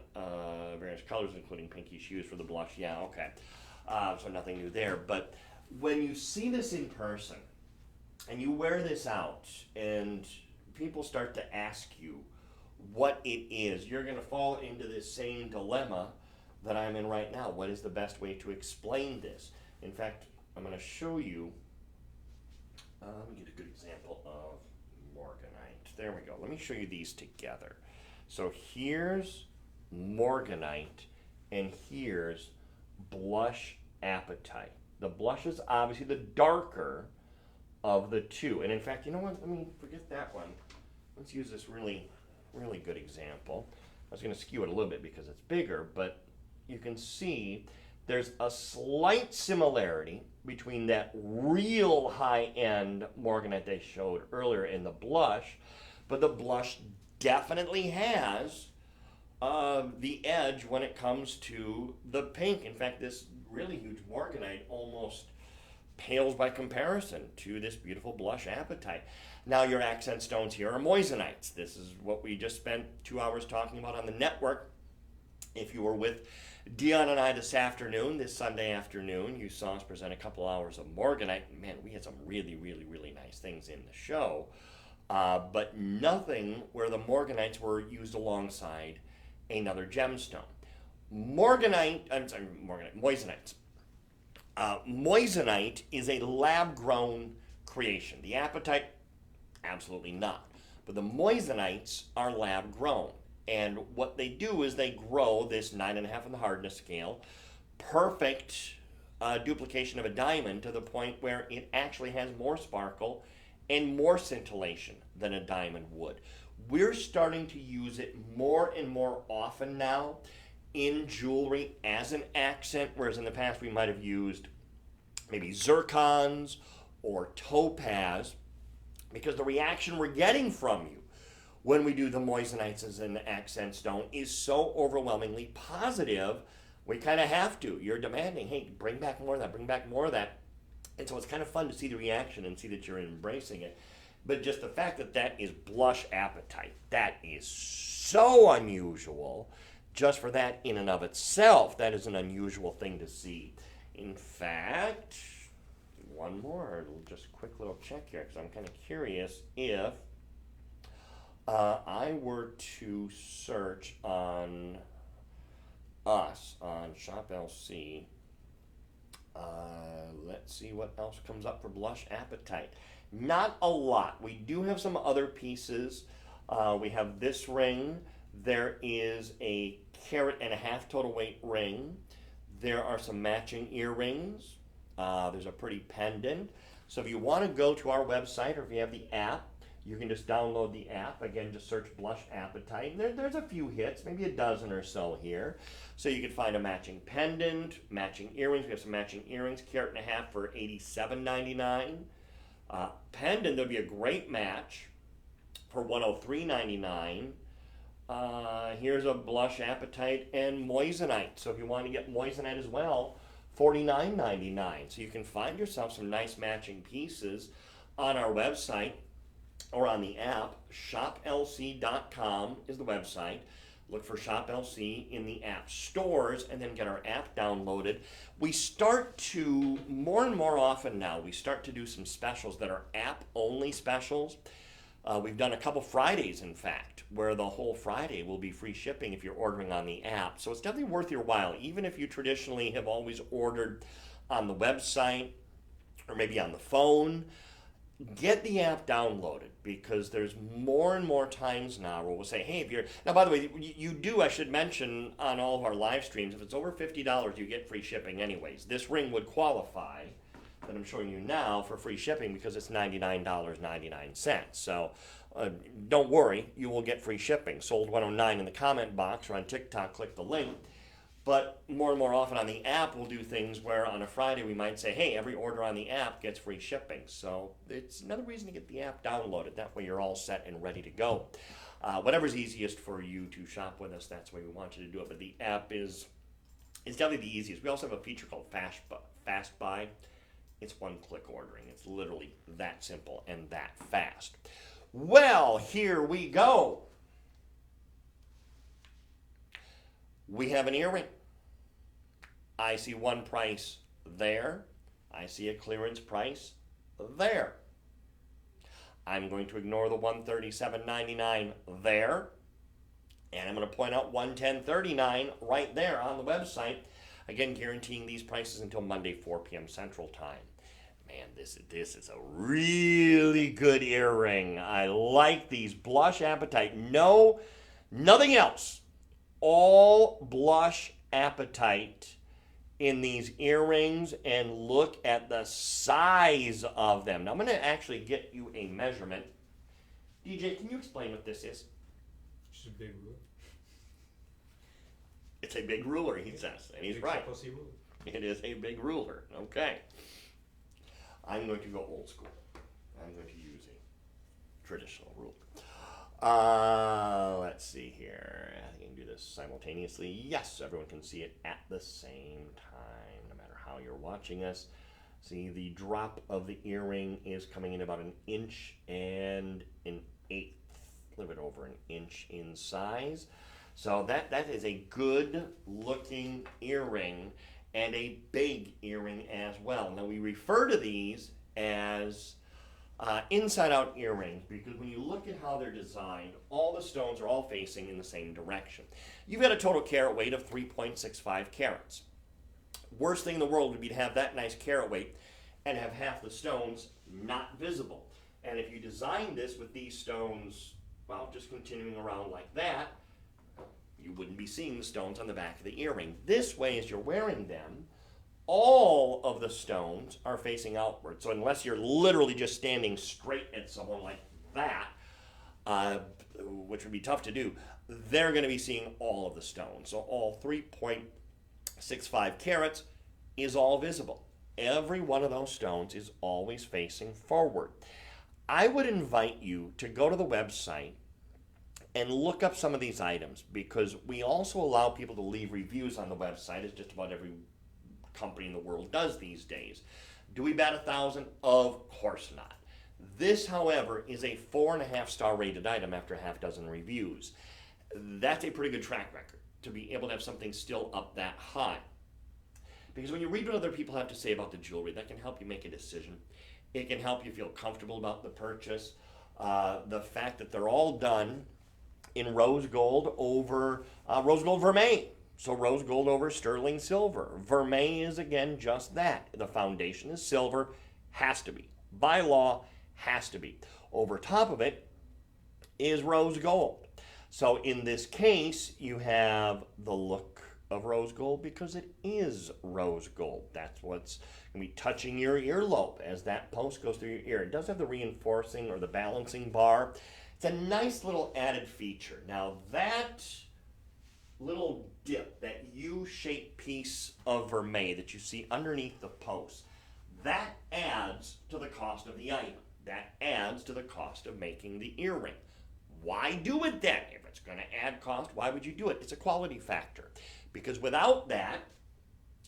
A: various colors, including pinkish hues for the blush. Yeah, okay. So nothing new there. But when you see this in person and you wear this out and people start to ask you, what it is, you're going to fall into this same dilemma that I'm in right now. What is the best way to explain this? In fact, I'm going to show you, let me get a good example of Morganite. There we go. Let me show you these together. So here's Morganite, and here's Blush Appetite. The blush is obviously the darker of the two. And in fact, you know what? Let me forget that one. Let's use this really good example. I was going to skew it a little bit because it's bigger, but you can see there's a slight similarity between that real high-end Morganite they showed earlier in the blush, but the blush definitely has the edge when it comes to the pink. In fact, this really huge Morganite almost pales by comparison to this beautiful Blush Appetite. Now your accent stones here are moisanites. This is what we just spent 2 hours talking about on the network. If you were with Dion and I this Sunday afternoon, you saw us present a couple hours of Morganite. Man, we had some really nice things in the show. But nothing where the Morganites were used alongside another gemstone. Moisanites. Moissanite is a lab-grown creation. The apatite, absolutely not. But the moissanites are lab-grown. And what they do is they grow this 9.5 on the hardness scale, perfect duplication of a diamond to the point where it actually has more sparkle and more scintillation than a diamond would. We're starting to use it more and more often now in jewelry as an accent, whereas in the past we might have used maybe zircons or topaz, because the reaction we're getting from you when we do the moissanites as an accent stone is so overwhelmingly positive, we kind of have to. You're demanding, hey, bring back more of that, bring back more of that. And so it's kind of fun to see the reaction and see that you're embracing it. But just the fact that that is Blush Appetite, that is so unusual. Just for that in and of itself, that is an unusual thing to see. In fact, one more, just quick little check here, because I'm kind of curious if I were to search on us, on Shop LC, let's see what else comes up for Blush Appetite. Not a lot. We do have some other pieces. We have this ring. There is a 1.5 carat total weight ring. There are some matching earrings. There's a pretty pendant. So if you want to go to our website, or if you have the app, you can just download the app. Again, just search Blush Appetite. There's a few hits, maybe a dozen or so here. So you can find a matching pendant, matching earrings. We have some matching earrings, 1.5 carat for $87.99. Pendant, there'll be a great match for $103.99. Here's a Blush Appetite and moissanite. So if you want to get moissanite as well, $49.99. So you can find yourself some nice matching pieces on our website or on the app. ShopLC.com is the website. Look for Shop LC in the app stores and then get our app downloaded. We start to, more and more often now, we start to do some specials that are app-only specials. We've done a couple Fridays, in fact, where the whole Friday will be free shipping if you're ordering on the app. So it's definitely worth your while, even if you traditionally have always ordered on the website or maybe on the phone. Get the app downloaded, because there's more and more times now where we'll say, hey, if you're... Now, by the way, you do, I should mention, on all of our live streams, if it's over $50, you get free shipping anyways. This ring would qualify, that I'm showing you now, for free shipping because it's $99.99. So don't worry, you will get free shipping. Sold 109 in the comment box or on TikTok, click the link. But more and more often on the app, we'll do things where on a Friday we might say, hey, every order on the app gets free shipping. So it's another reason to get the app downloaded. That way you're all set and ready to go. Whatever's easiest for you to shop with us, that's the way we want you to do it. But the app is definitely the easiest. We also have a feature called Fast Buy. It's one-click ordering. It's literally that simple and that fast. Well, here we go. We have an earring. I see one price there. I see a clearance price there. I'm going to ignore the $137.99 there. And I'm going to point out 110.39 right there on the website. Again, guaranteeing these prices until Monday, 4 p.m. Central Time. Man, this is a really good earring. I like these. Blush Apatite. No, nothing else. All blush apatite in these earrings, and look at the size of them. Now I'm going to actually get you a measurement. DJ, can you explain what this is?
B: Just a big ruler.
A: It's a big ruler, he says, and he's
B: Big
A: right.
B: Ruler.
A: It is a big ruler. Okay. I'm going to go old school. I'm going to use a traditional ruler. Let's see here. I think I can do this simultaneously. Yes, everyone can see it at the same time, no matter how you're watching us. See, the drop of the earring is coming in about 1 inch and 1/8, a little bit over 1 inch in size. So that is a good looking earring, and a big earring as well. Now we refer to these as inside out earrings because when you look at how they're designed, all the stones are all facing in the same direction. You've got a total carat weight of 3.65 carats. Worst thing in the world would be to have that nice carat weight and have half the stones not visible. And if you design this with these stones, well, just continuing around like that, you wouldn't be seeing the stones on the back of the earring. This way, as you're wearing them, all of the stones are facing outward. So unless you're literally just standing straight at someone like that, which would be tough to do, they're going to be seeing all of the stones. So all 3.65 carats is all visible. Every one of those stones is always facing forward. I would invite you to go to the website and look up some of these items, because we also allow people to leave reviews on the website, as just about every company in the world does these days. Do we bat 1,000? Of course not. This, however, is a 4.5-star rated item after a half dozen reviews. That's a pretty good track record to be able to have something still up that high. Because when you read what other people have to say about the jewelry, that can help you make a decision. It can help you feel comfortable about the purchase. The fact that they're all done in rose gold over rose gold vermeil. So rose gold over sterling silver. Vermeil is, again, just that. The foundation is silver, has to be. By law, has to be. Over top of it is rose gold. So in this case, you have the look of rose gold because it is rose gold. That's what's going to be touching your earlobe as that post goes through your ear. It does have the reinforcing or the balancing bar. It's a nice little added feature. Now that little dip, that U-shaped piece of vermeil that you see underneath the post, that adds to the cost of the item. That adds to the cost of making the earring. Why do it then? If it's going to add cost, why would you do it? It's a quality factor. Because without that,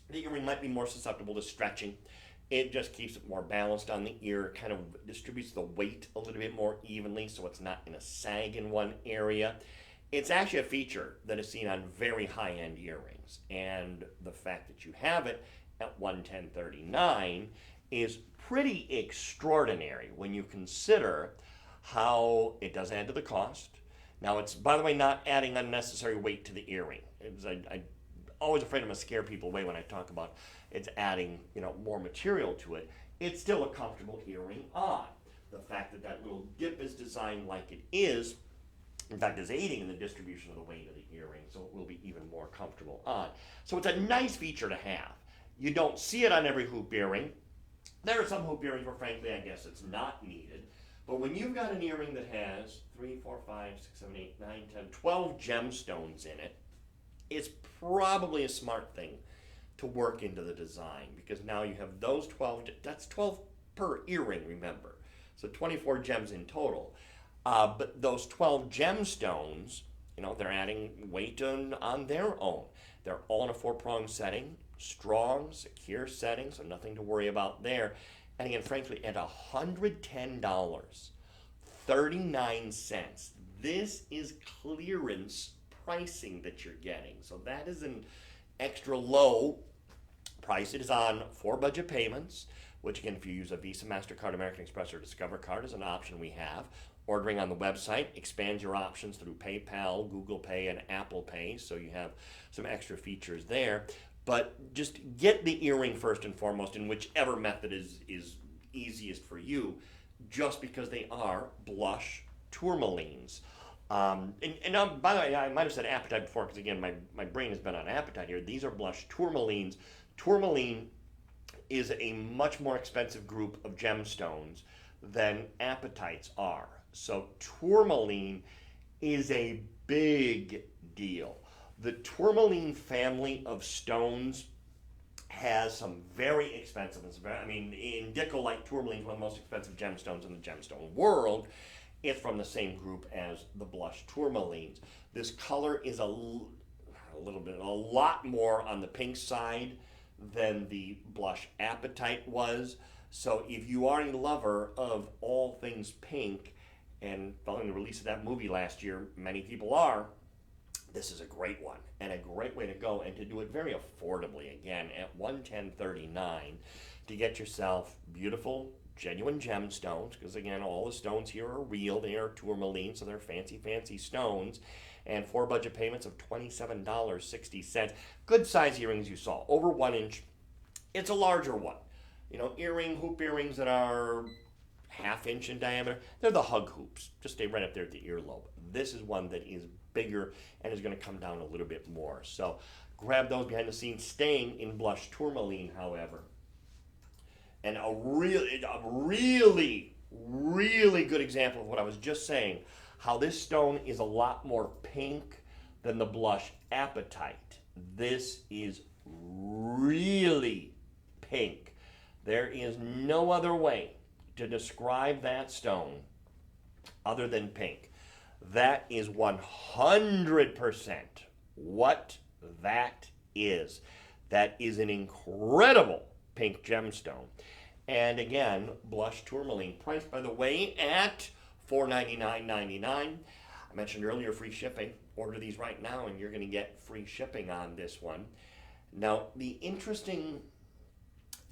A: the earring might be more susceptible to stretching. It just keeps it more balanced on the ear, kind of distributes the weight a little bit more evenly so it's not in a sag in one area. It's actually a feature that is seen on very high-end earrings. And the fact that you have it at $110.39 is pretty extraordinary when you consider how it does add to the cost. Now, it's, by the way, not adding unnecessary weight to the earring. I'm always afraid I'm going to scare people away when I talk about it's adding, more material to it. It's still a comfortable earring on. The fact that that little dip is designed like it is, in fact, is aiding in the distribution of the weight of the earring, so it will be even more comfortable on. So it's a nice feature to have. You don't see it on every hoop earring. There are some hoop earrings where, frankly, I guess it's not needed. But when you've got an earring that has 3, 4, 5, 6, 7, 8, 9, 10, 12 gemstones in it, it's probably a smart thing to work into the design, because now you have those 12, that's 12 per earring, remember. So 24 gems in total. But those 12 gemstones, they're adding weight on their own. They're all in a 4-pronged setting, strong, secure setting, so nothing to worry about there. And again, frankly, at $110.39, this is clearance pricing that you're getting. So that is an extra low price. It is on 4 budget payments, which again, if you use a Visa, MasterCard, American Express, or Discover card is an option we have. Ordering on the website expands your options through PayPal, Google Pay, and Apple Pay, so you have some extra features there. But just get the earring first and foremost in whichever method is easiest for you, just because they are blush tourmalines. By the way, I might have said apatite before because, again, my brain has been on apatite here. These are blush tourmalines. Tourmaline is a much more expensive group of gemstones than apatites are. So tourmaline is a big deal. The tourmaline family of stones has some very expensive, indicolite tourmaline is one of the most expensive gemstones in the gemstone world. It's from the same group as the blush tourmalines. This color is a lot more on the pink side than the blush apatite was. So if you are a lover of all things pink, and following the release of that movie last year, many people are, this is a great one and a great way to go, and to do it very affordably, again, at $110.39, to get yourself beautiful, genuine gemstones, because again, all the stones here are real. They are tourmaline, so they're fancy stones, and 4 budget payments of $27.60. Good size earrings you saw, over 1 inch. It's a larger one. Hoop earrings that are ½ inch in diameter, they're the hug hoops. Just stay right up there at the earlobe. This is one that is bigger and is going to come down a little bit more. So grab those behind the scenes, staying in blush tourmaline, however. And a really good example of what I was just saying, how this stone is a lot more pink than the blush apatite. This is really pink. There is no other way to describe that stone other than pink. That is 100% what that is. That is an incredible pink gemstone. And again, blush tourmaline, priced, by the way, at $499.99. I mentioned earlier free shipping. Order these right now and you're going to get free shipping on this one. Now, the interesting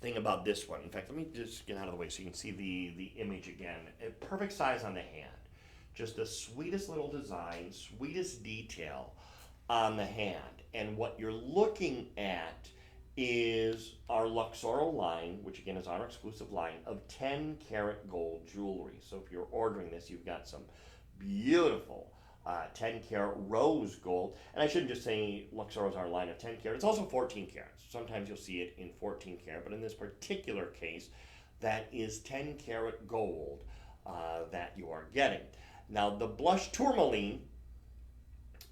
A: thing about this one, in fact, let me just get out of the way so you can see the image again. A perfect size on the hand. Just the sweetest little design, sweetest detail on the hand. And what you're looking at is our Luxoro line, which again is our exclusive line of 10 karat gold jewelry. So if you're ordering this, you've got some beautiful 10 karat rose gold. And I shouldn't just say Luxoro's our line of 10 karat, it's also 14 carats. Sometimes you'll see it in 14 karat, but in this particular case, that is 10 karat gold that you are getting. Now the blush tourmaline,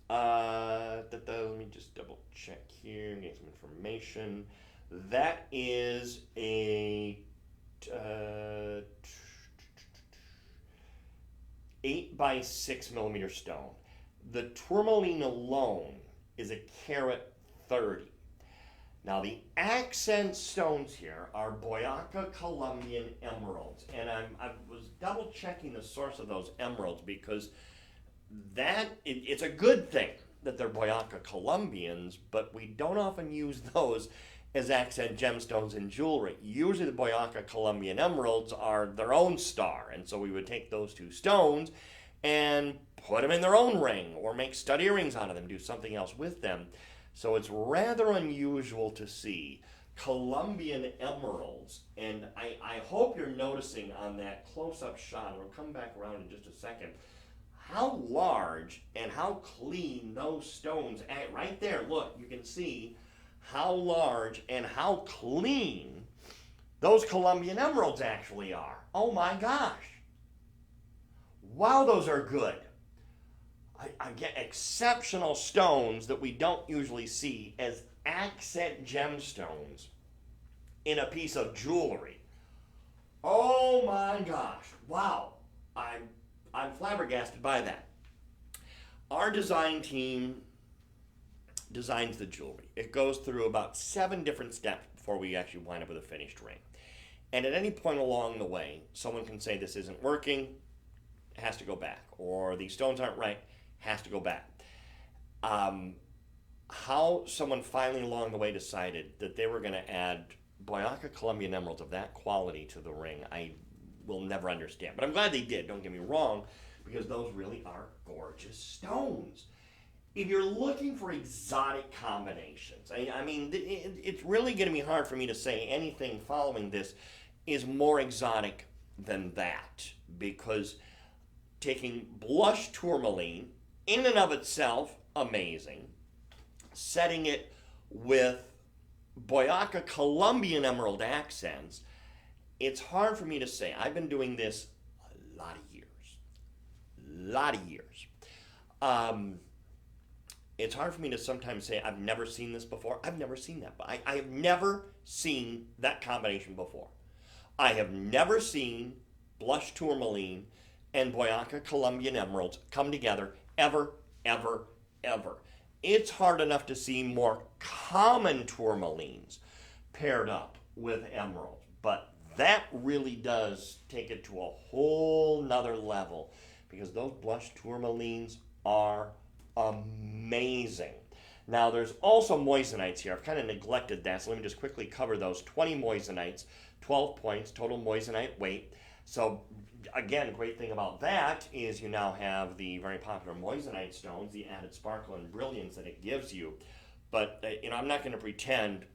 A: let me just double check here, get some information. That is a 8 by 6 millimeter stone. The tourmaline alone is a carat 30. Now the accent stones here are Boyaca Colombian emeralds, and I was double checking the source of those emeralds because it's a good thing that they're Boyaca Colombians, but we don't often use those as accent gemstones in jewelry. Usually the Boyaca Colombian emeralds are their own star, and so we would take those two stones and put them in their own ring or make stud earrings out of them, do something else with them. So it's rather unusual to see Colombian emeralds, and I hope you're noticing on that close-up shot, and we'll come back around in just a second, how large and how clean those stones, right there, look, you can see how large and how clean those Colombian emeralds actually are. Oh my gosh. Wow, those are good. I get exceptional stones that we don't usually see as accent gemstones in a piece of jewelry. Oh my gosh. Wow. I'm flabbergasted by that. Our design team designs the jewelry. It goes through about 7 different steps before we actually wind up with a finished ring. And at any point along the way, someone can say this isn't working, it has to go back, or these stones aren't right, has to go back. How someone finally along the way decided that they were going to add Boyaca Colombian emeralds of that quality to the ring, I will never understand. But I'm glad they did, don't get me wrong, because those really are gorgeous stones. If you're looking for exotic combinations, I mean, it's really going to be hard for me to say anything following this is more exotic than that, because taking blush tourmaline, in and of itself, amazing, setting it with Boyaca Colombian emerald accents, it's hard for me to say. I've been doing this a lot of years. It's hard for me to sometimes say I've never seen this before. I've never seen that. I have never seen that combination before. I have never seen blush tourmaline and Boyaca Colombian emeralds come together ever. It's hard enough to see more common tourmalines paired up with emeralds, but that really does take it to a whole nother level, because those blush tourmalines are amazing. Now, there's also moisanites here. I've kind of neglected that, so let me just quickly cover those. 20 moisanites, 12 points, total moissanite weight. So, again, great thing about that is you now have the very popular moissanite stones, the added sparkle and brilliance that it gives you. But, I'm not going to pretend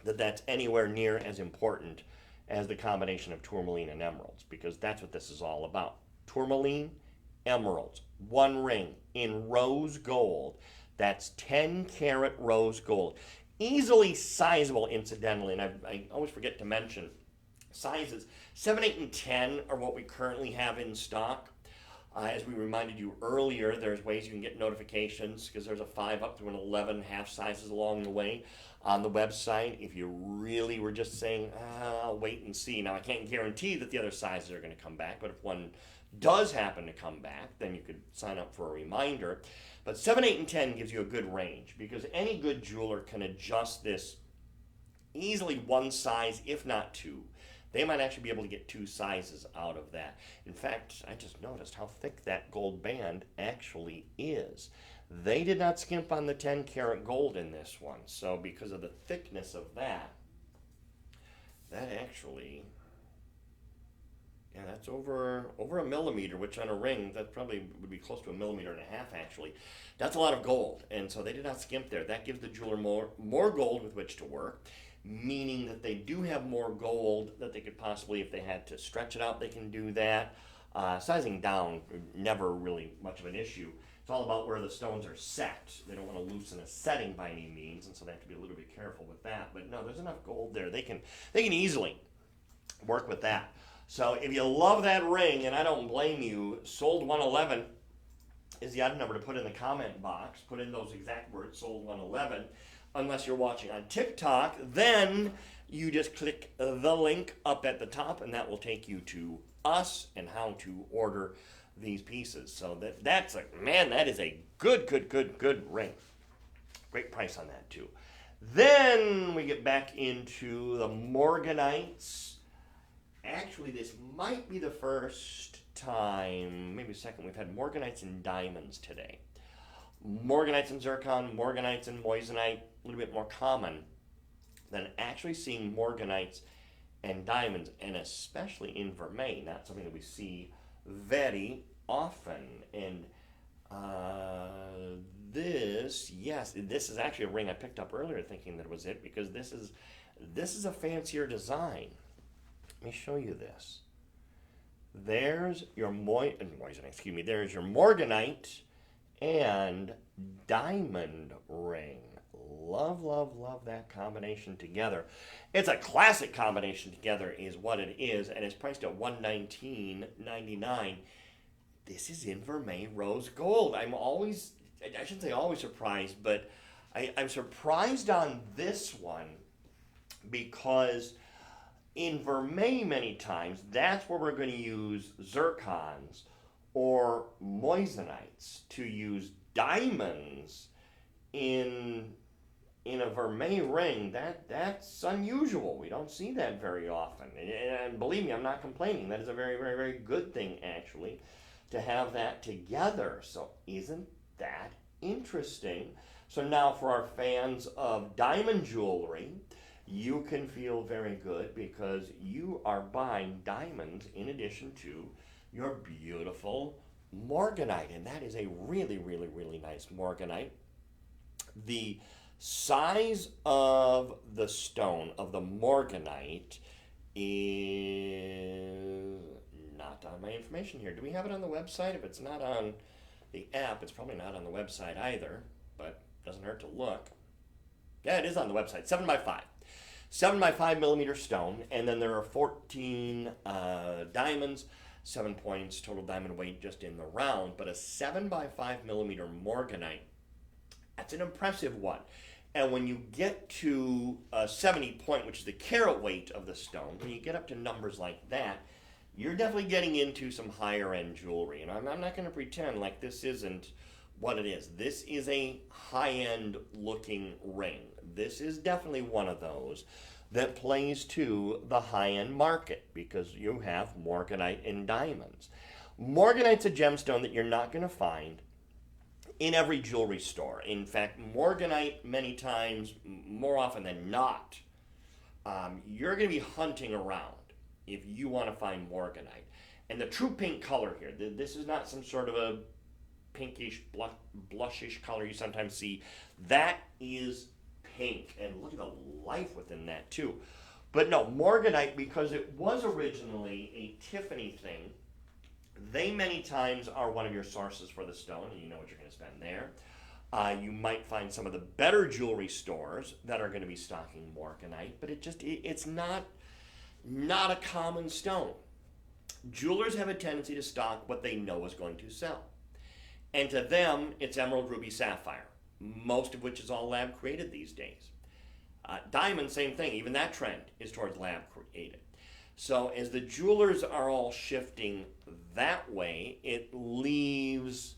A: that that's anywhere near as important as the combination of tourmaline and emeralds, because that's what this is all about. Tourmaline, emeralds, one ring in rose gold. That's 10 karat rose gold. Easily sizable, incidentally, and I always forget to mention sizes. 7, 8, and 10 are what we currently have in stock. As we reminded you earlier, there's ways you can get notifications, because there's a 5 up to an 11 half sizes along the way on the website. If you really were just saying, I'll wait and see. Now, I can't guarantee that the other sizes are going to come back, but if one does happen to come back, then you could sign up for a reminder. But 7, 8, and 10 gives you a good range, because any good jeweler can adjust this easily one size, if not two. They might actually be able to get 2 sizes out of that. In fact, I just noticed how thick that gold band actually is. They did not skimp on the 10 karat gold in this one. So because of the thickness of that actually, that's over a millimeter, which on a ring, that probably would be close to 1.5 millimeters actually. That's a lot of gold, and so they did not skimp there. That gives the jeweler more gold with which to work, meaning that they do have more gold that they could possibly, if they had to stretch it out, they can do that. Sizing down, never really much of an issue. It's all about where the stones are set. They don't want to loosen a setting by any means, and so they have to be a little bit careful with that. But no, there's enough gold there. They can easily work with that. So if you love that ring, and I don't blame you, sold 111 is the item number to put in the comment box. Put in those exact words, sold 111. Unless you're watching on TikTok, then you just click the link up at the top, and that will take you to us and how to order these pieces. So that's that is a good ring. Great price on that too. Then we get back into the Morganites. Actually, this might be the first time, maybe second, we've had Morganites and diamonds today. Morganites and zircon, Morganites and moissanite, a little bit more common than actually seeing Morganites and diamonds, and especially in vermeil, not something that we see very often. And this is actually a ring I picked up earlier thinking that it was it, because this is a fancier design. Let me show you this. There's your moissanite, there's your Morganite and diamond ring. Love that combination together. It's a classic combination together is what it is, and it's priced at $119.99. This is in vermeil rose gold. I shouldn't say always surprised, but I'm surprised on this one, because in vermeil many times, that's where we're going to use zircons or moissanites. To use diamonds in a vermeil ring, that's unusual. We don't see that very often. And believe me, I'm not complaining. That is a very, very, very good thing, actually, to have that together. So isn't that interesting? So now for our fans of diamond jewelry, you can feel very good, because you are buying diamonds in addition to your beautiful Morganite, and that is a really, really, really nice Morganite. The size of the stone of the Morganite is not on my information here. Do we have it on the website? If it's not on the app, it's probably not on the website either, but doesn't hurt to look. Yeah, it is on the website. 7 by 5. 7 by 5 millimeter stone, and then there are 14 diamonds, 7 points total diamond weight just in the round. But a 7 by 5 millimeter Morganite, that's an impressive one. And when you get to 70 point, which is the carat weight of the stone, when you get up to numbers like that, you're definitely getting into some higher end jewelry. And I'm not going to pretend like this isn't what it is. This is a high end looking ring. This is definitely one of those that plays to the high end market because you have Morganite and diamonds. Morganite's a gemstone that you're not going to find in every jewelry store. In fact, Morganite, many times, more often than not, you're going to be hunting around if you want to find Morganite. And the true pink color here, this is not some sort of a pinkish, blushish color you sometimes see. That is pink. And look at the life within that, too. But no, Morganite, because it was originally a Tiffany thing, they many times are one of your sources for the stone, and you know what you're going to spend there. You might find some of the better jewelry stores that are going to be stocking Morganite, but it's not a common stone. Jewelers have a tendency to stock what they know is going to sell. And to them, it's emerald, ruby, sapphire, most of which is all lab created these days. Diamond, same thing. Even that trend is towards lab created. So as the jewelers are all shifting that way, it leaves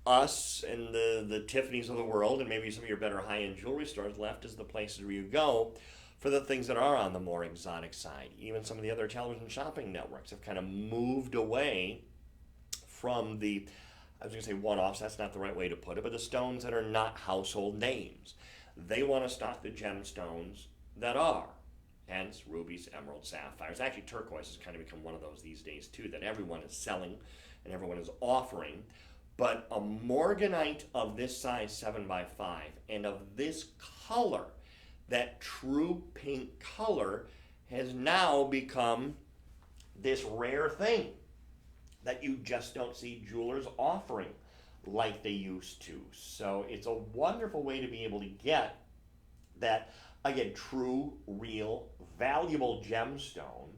A: us and the Tiffany's of the world and maybe some of your better high-end jewelry stores left as the places where you go for the things that are on the more exotic side. Even some of the other television shopping networks have kind of moved away from the, I was going to say one-offs, that's not the right way to put it, but the stones that are not household names. They want to stock the gemstones that are. Hence, rubies, emeralds, sapphires. Actually, turquoise has kind of become one of those these days, too, that everyone is selling and everyone is offering. But a Morganite of this size, 7 by 5, and of this color, that true pink color, has now become this rare thing that you just don't see jewelers offering like they used to. So it's a wonderful way to be able to get that, again, true, real, valuable gemstone.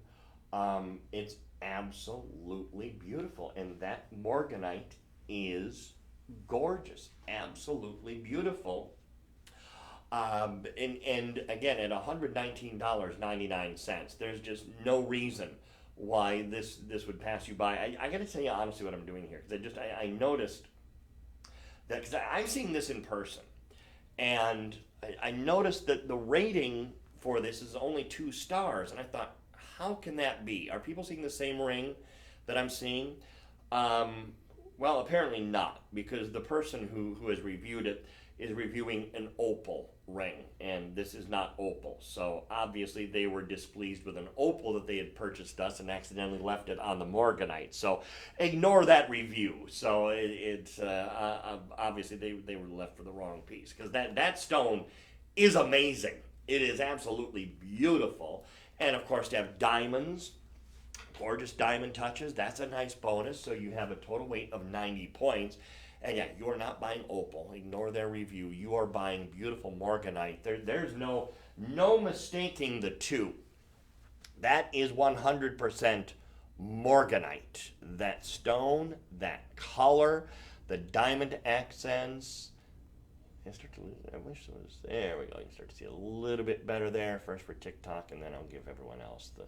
A: It's absolutely beautiful. And that Morganite is gorgeous. Absolutely beautiful. And again, at $119.99, there's just no reason why this would pass you by. I got to tell you honestly what I'm doing here, because I noticed that, because I'm seeing this in person, and I noticed that the rating for this is only 2 stars, and I thought, how can that be? Are people seeing the same ring that I'm seeing? Well, apparently not, because the person who has reviewed it is reviewing an opal ring, and this is not opal. So obviously they were displeased with an opal that they had purchased us and accidentally left it on the Morganite. So ignore that review. So it's obviously they were left for the wrong piece, because that stone is amazing. It is absolutely beautiful. And of course, to have diamonds, gorgeous diamond touches, that's a nice bonus. So you have a total weight of 90 points. And yeah, you're not buying opal. Ignore their review. You are buying beautiful Morganite. There's no mistaking the two. That is 100% Morganite. That stone, that color, the diamond accents. I wish it was, there we go. You can start to see a little bit better there. First for TikTok, and then I'll give everyone else the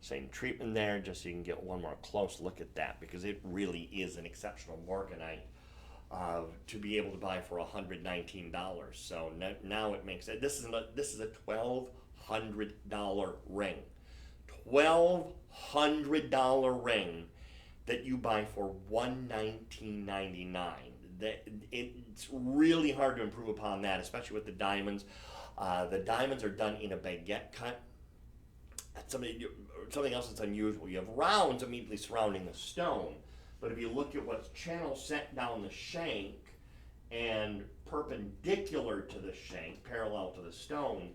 A: same treatment there, just so you can get one more close look at that, because it really is an exceptional Morganite. To be able to buy for $119, so now it makes it. This is a $1,200 ring, $1,200 ring that you buy for $119.99. It's really hard to improve upon that, especially with the diamonds. The diamonds are done in a baguette cut. That's something else that's unusual. You have rounds immediately surrounding the stone, But if you look at what's channel set down the shank and perpendicular to the shank, parallel to the stone,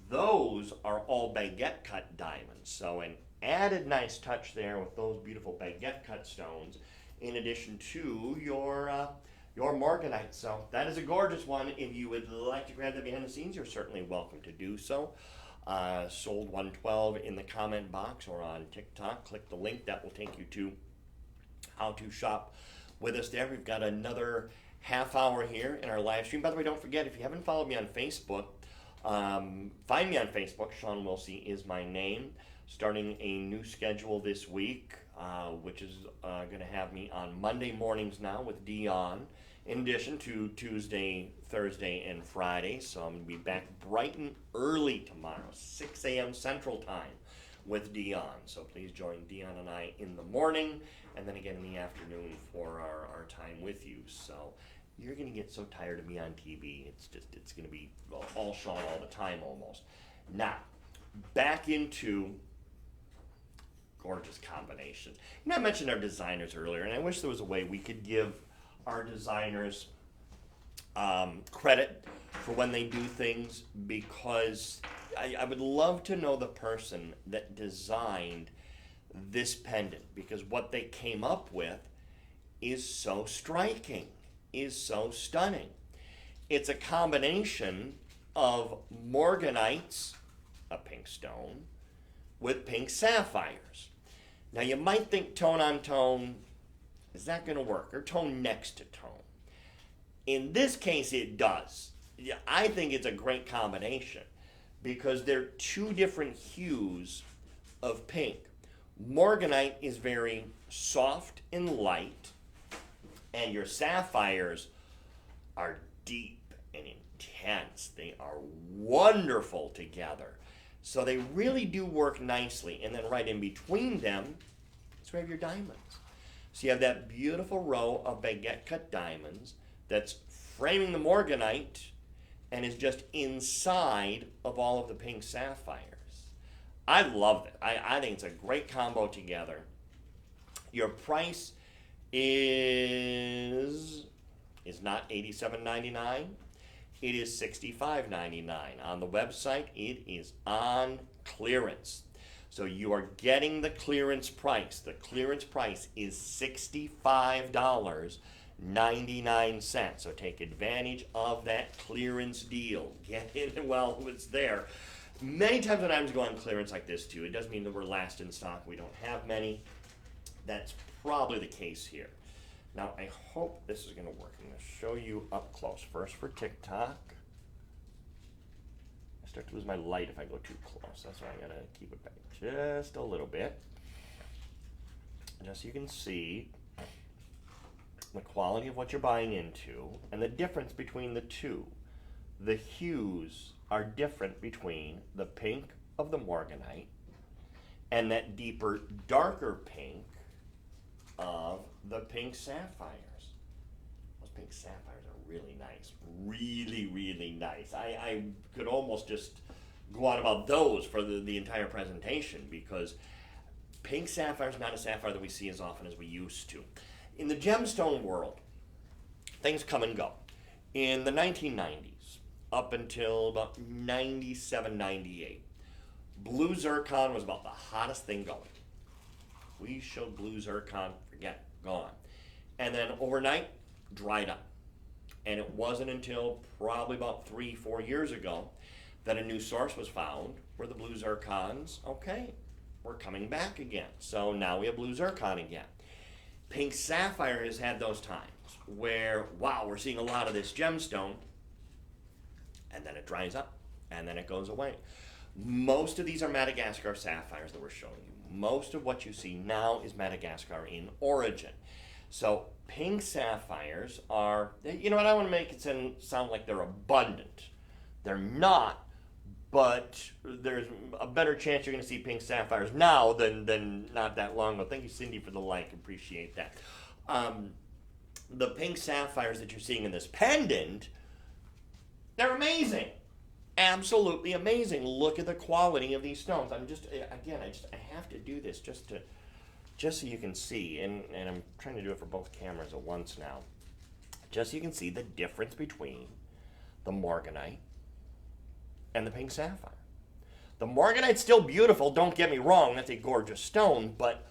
A: those are all baguette cut diamonds. So an added nice touch there with those beautiful baguette cut stones, in addition to your Morganite. So that is a gorgeous one. If you would like to grab that behind the scenes, you're certainly welcome to do so. Sold 112 in the comment box or on TikTok. Click the link that will take you to how to shop with us there. We've got another half hour here in our live stream. By the way, don't forget, if you haven't followed me on Facebook, find me on Facebook. Shawn Wilsie is my name. Starting a new schedule this week, which is going to have me on Monday mornings now with Dion, in addition to Tuesday, Thursday, and Friday. So I'm going to be back bright and early tomorrow, 6 a.m. Central Time with Dion. So please join Dion and I in the morning, and then again in the afternoon for our time with you. So you're going to get so tired of me on TV. It's going to be all Shawn all the time almost. Now, back into gorgeous combination. You know, I mentioned our designers earlier, and I wish there was a way we could give our designers credit for when they do things, because I would love to know the person that designed this pendant, because what they came up with is so striking, is so stunning. It's a combination of Morganites, a pink stone, with pink sapphires. Now you might think tone on tone, is that going to work? Or tone next to tone. In this case it does. I think it's a great combination because they're two different hues of pink. Morganite is very soft and light, and your sapphires are deep and intense. They are wonderful together. So they really do work nicely. And then right in between them is where you have your diamonds. So you have that beautiful row of baguette cut diamonds that's framing the Morganite and is just inside of all of the pink sapphires. I love it. I think it's a great combo together. Your price is not $87.99. It is $65.99. On the website, it is on clearance. So you are getting the clearance price. The clearance price is $65.99. So take advantage of that clearance deal. Get it while it's there. Many times when items go on clearance like this too, it doesn't mean that we're last in stock. We don't have many. That's probably the case here. Now, I hope this is going to work. I'm going to show you up close. First for TikTok. I start to lose my light if I go too close. That's why I got to keep it back just a little bit. Just so you can see the quality of what you're buying into and the difference between the two. The hues are different between the pink of the Morganite and that deeper, darker pink of the pink sapphires. Those pink sapphires are really nice. Really, really nice. I could almost just go on about those for the entire presentation, because pink sapphire is not a sapphire that we see as often as we used to. In the gemstone world, things come and go. In the 1990s, up until about 97, 98, blue zircon was about the hottest thing going. We showed blue zircon, forget, gone. And then overnight, dried up. And it wasn't until probably about 3-4 years ago that a new source was found where the blue zircons, okay, we're coming back again. So now we have blue zircon again. Pink sapphire has had those times where, wow, we're seeing a lot of this gemstone, and then it dries up, and then it goes away. Most of these are Madagascar sapphires that we're showing you. Most of what you see now is Madagascar in origin. So pink sapphires are, you know what, I want to make it sound like they're abundant. They're not, but there's a better chance you're going to see pink sapphires now than not that long ago. Thank you, Cindy, for the like. Appreciate that. The pink sapphires that you're seeing in this pendant, they're amazing. Absolutely amazing. Look at the quality of these stones. I'm just, again, I have to do this just to just so you can see, and I'm trying to do it for both cameras at once now, just so you can see the difference between the Morganite and the pink sapphire. The Morganite's still beautiful, don't get me wrong, that's a gorgeous stone, but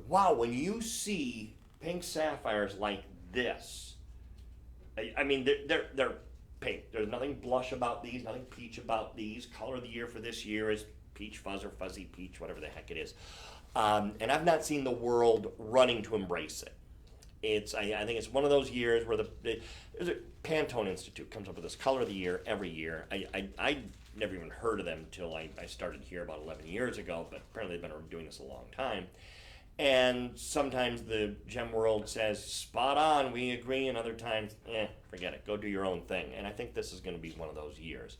A: wow, when you see pink sapphires like this, I mean, they're pink. There's nothing blush about these, nothing peach about these. Color of the year for this year is peach fuzz or fuzzy peach, whatever the heck it is. And I've not seen the world running to embrace it. I think it's one of those years where there's a Pantone Institute comes up with this color of the year every year. I never even heard of them until I started here about 11 years ago, but apparently they've been doing this a long time. And sometimes the gem world says, spot on, we agree, and other times, forget it, go do your own thing. And I think this is going to be one of those years.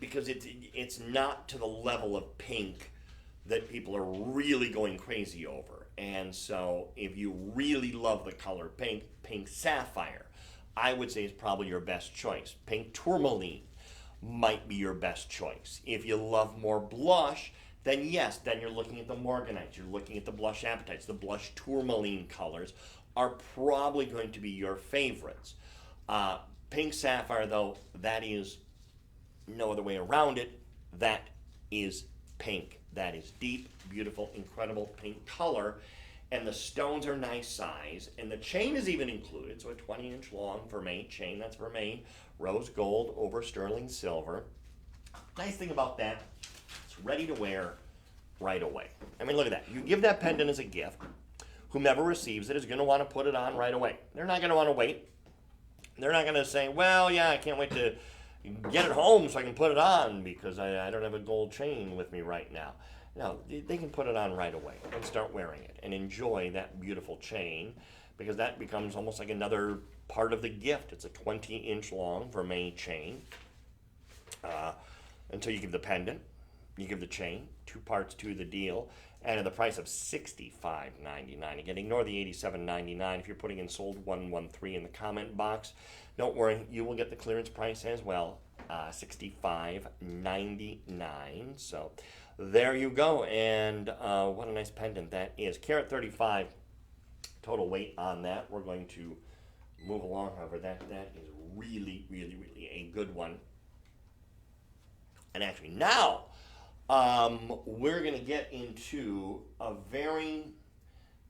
A: Because it's not to the level of pink that people are really going crazy over. And so if you really love the color pink, pink sapphire, I would say is probably your best choice. Pink tourmaline might be your best choice. If you love more blush, then yes, then you're looking at the Morganite, you're looking at the blush appetites. The blush tourmaline colors are probably going to be your favorites. Pink sapphire, though, that is no other way around it. That is pink. That is deep, beautiful, incredible pink color. And the stones are nice size. And the chain is even included. So a 20-inch long vermeil chain. That's vermeil, rose gold over sterling silver. Nice thing about that, it's ready to wear right away. I mean, look at that. You give that pendant as a gift. Whomever receives it is going to want to put it on right away. They're not going to want to wait. They're not going to say, well, yeah, I can't wait to get it home so I can put it on because I don't have a gold chain with me right now. No, they can put it on right away and start wearing it and enjoy that beautiful chain because that becomes almost like another part of the gift. It's a 20-inch long vermeil chain. Until you give the pendant, you give the chain, 2 parts to the deal, and at the price of $65.99. Again, ignore the $87.99 if you're putting in sold 113 in the comment box. Don't worry, you will get the clearance price as well, $65.99. So there you go, and what a nice pendant that is. Carat 35 total weight on that. We're going to move along, however, that is really, really, really a good one. And actually now, we're going to get into a very,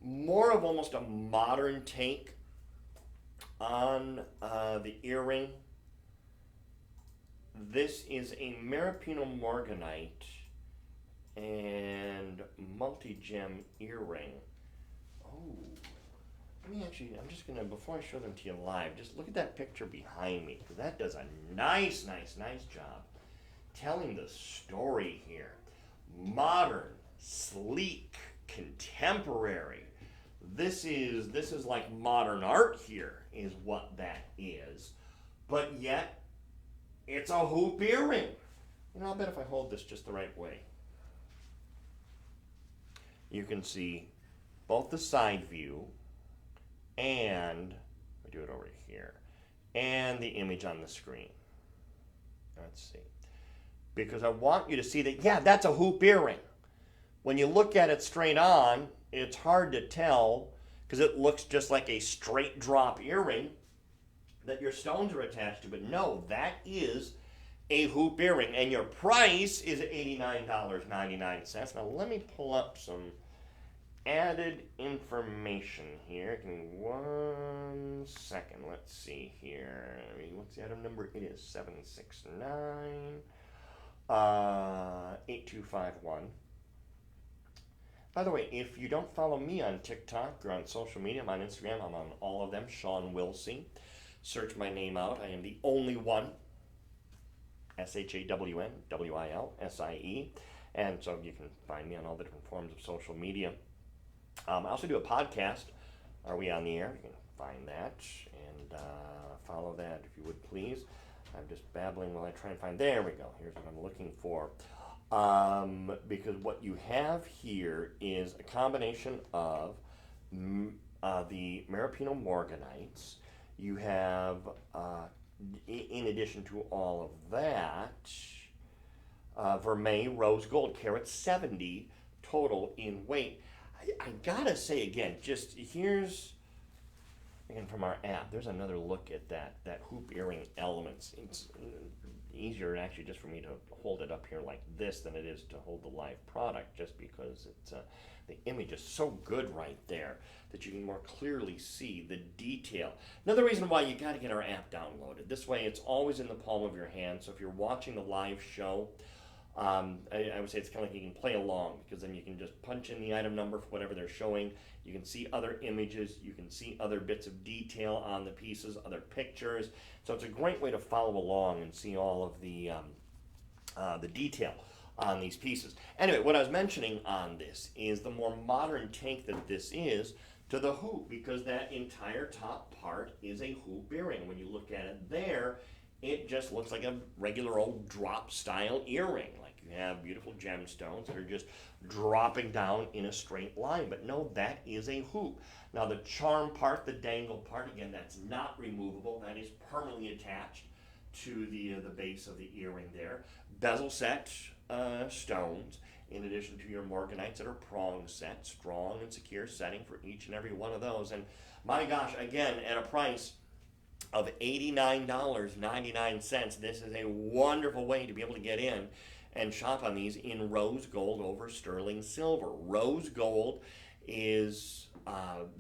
A: more of almost a modern take on the earring. This is a Maripino Morganite and multi-gem earring. Oh, let me actually, I'm just going to, before I show them to you live, just look at that picture behind me, because that does a nice job telling the story here. Modern, sleek, contemporary. This is like modern art here, is what that is. But yet, it's a hoop earring. You know, I'll bet if I hold this just the right way, you can see both the side view and, I do it over here, and the image on the screen. Let's see. Because I want you to see that, yeah, that's a hoop earring. When you look at it straight on, it's hard to tell because it looks just like a straight drop earring that your stones are attached to. But no, that is a hoop earring. And your price is $89.99. Now let me pull up some added information here. Give me 1 second. Let's see here. What's the item number? It is 769. 8251. By the way, if you don't follow me on TikTok or on social media, I'm on Instagram, I'm on all of them, Shawn Wilsie. Search my name out. I am the only one, SHAWN, WILSIE. And so you can find me on all the different forms of social media. I also do a podcast. Are We on the Air? You can find that and follow that if you would please. I'm just babbling while I try and find, there we go, here's what I'm looking for. Because what you have here is a combination of the Maripino Morganites. You have, in addition to all of that, vermeil rose gold, carat 70, total in weight. I gotta say again, just here's, again from our app, there's another look at that hoop earring elements. It's easier actually just for me to hold it up here like this than it is to hold the live product, just because it's the image is so good right there that you can more clearly see the detail. Another reason why you got to get our app downloaded. This way it's always in the palm of your hand, so if you're watching the live show, I would say it's kind of like you can play along, because then you can just punch in the item number for whatever they're showing. You can see other images, you can see other bits of detail on the pieces, other pictures. So it's a great way to follow along and see all of the detail on these pieces. Anyway, what I was mentioning on this is the more modern take that this is to the hoop, because that entire top part is a hoop earring. When you look at it there, it just looks like a regular old drop style earring. Like you have beautiful gemstones that are just dropping down in a straight line. But no, that is a hoop. Now the charm part, the dangle part, again, that's not removable. That is permanently attached to the base of the earring there. Bezel set stones, in addition to your Morganites that are prong set, strong and secure setting for each and every one of those. And my gosh, again, at a price of $89.99, this is a wonderful way to be able to get in and shop on these in rose gold over sterling silver. Rose gold is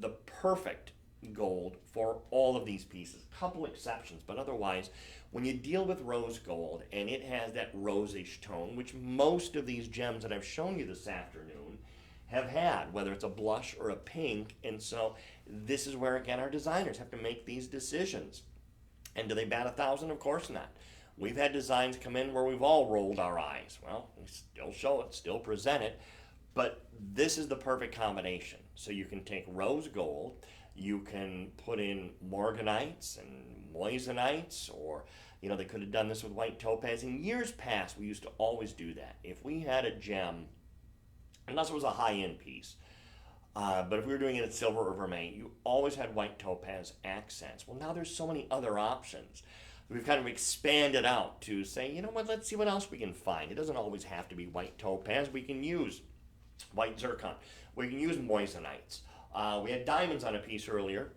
A: the perfect gold for all of these pieces. A couple exceptions, but otherwise, when you deal with rose gold and it has that rosish tone, which most of these gems that I've shown you this afternoon have had, whether it's a blush or a pink, and so this is where, again, our designers have to make these decisions. And do they bat 1,000? Of course not. We've had designs come in where we've all rolled our eyes. Well, we still show it, still present it, but this is the perfect combination. So you can take rose gold, you can put in Morganites and Moisanites, or, you know, they could have done this with white topaz. In years past, we used to always do that. If we had a gem, unless it was a high-end piece, but if we were doing it in silver or vermilion, you always had white topaz accents. Well, now there's so many other options. We've kind of expanded out to say, you know what, let's see what else we can find. It doesn't always have to be white topaz. We can use white zircon. We can use moisanites. We had diamonds on a piece earlier,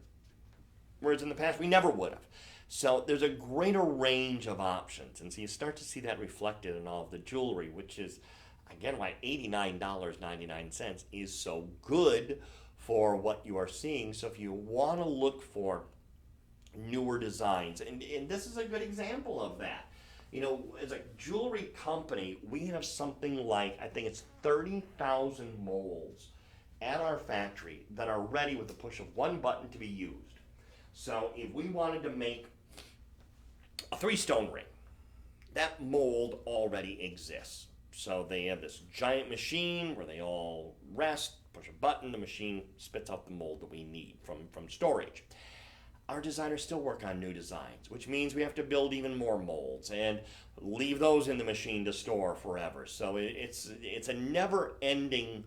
A: whereas in the past we never would have. So there's a greater range of options, and so you start to see that reflected in all of the jewelry, which is, again, why $89.99 is so good for what you are seeing. So if you want to look for newer designs, and this is a good example of that. You know, as a jewelry company, we have something like, I think it's 30,000 molds at our factory that are ready with the push of one button to be used. So if we wanted to make a 3-stone ring, that mold already exists. So they have this giant machine where they all rest, push a button, the machine spits out the mold that we need from storage. Our designers still work on new designs, which means we have to build even more molds and leave those in the machine to store forever. So it's a never-ending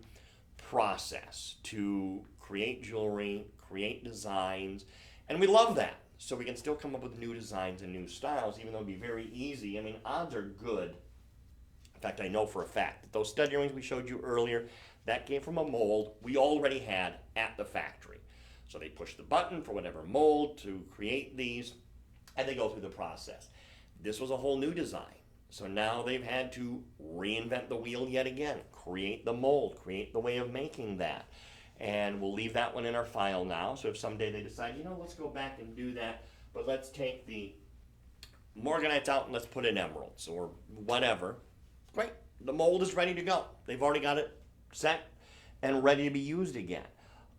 A: process to create jewelry, create designs, and we love that. So we can still come up with new designs and new styles, even though it'd be very easy. I mean, odds are good. In fact, I know for a fact that those stud earrings we showed you earlier, that came from a mold we already had at the factory. So they push the button for whatever mold to create these, and they go through the process. This was a whole new design. So now they've had to reinvent the wheel yet again, create the mold, create the way of making that. And we'll leave that one in our file now. So if someday they decide, you know, let's go back and do that, but let's take the Morganites out and let's put in emeralds or whatever. Great, the mold is ready to go. They've already got it set and ready to be used again.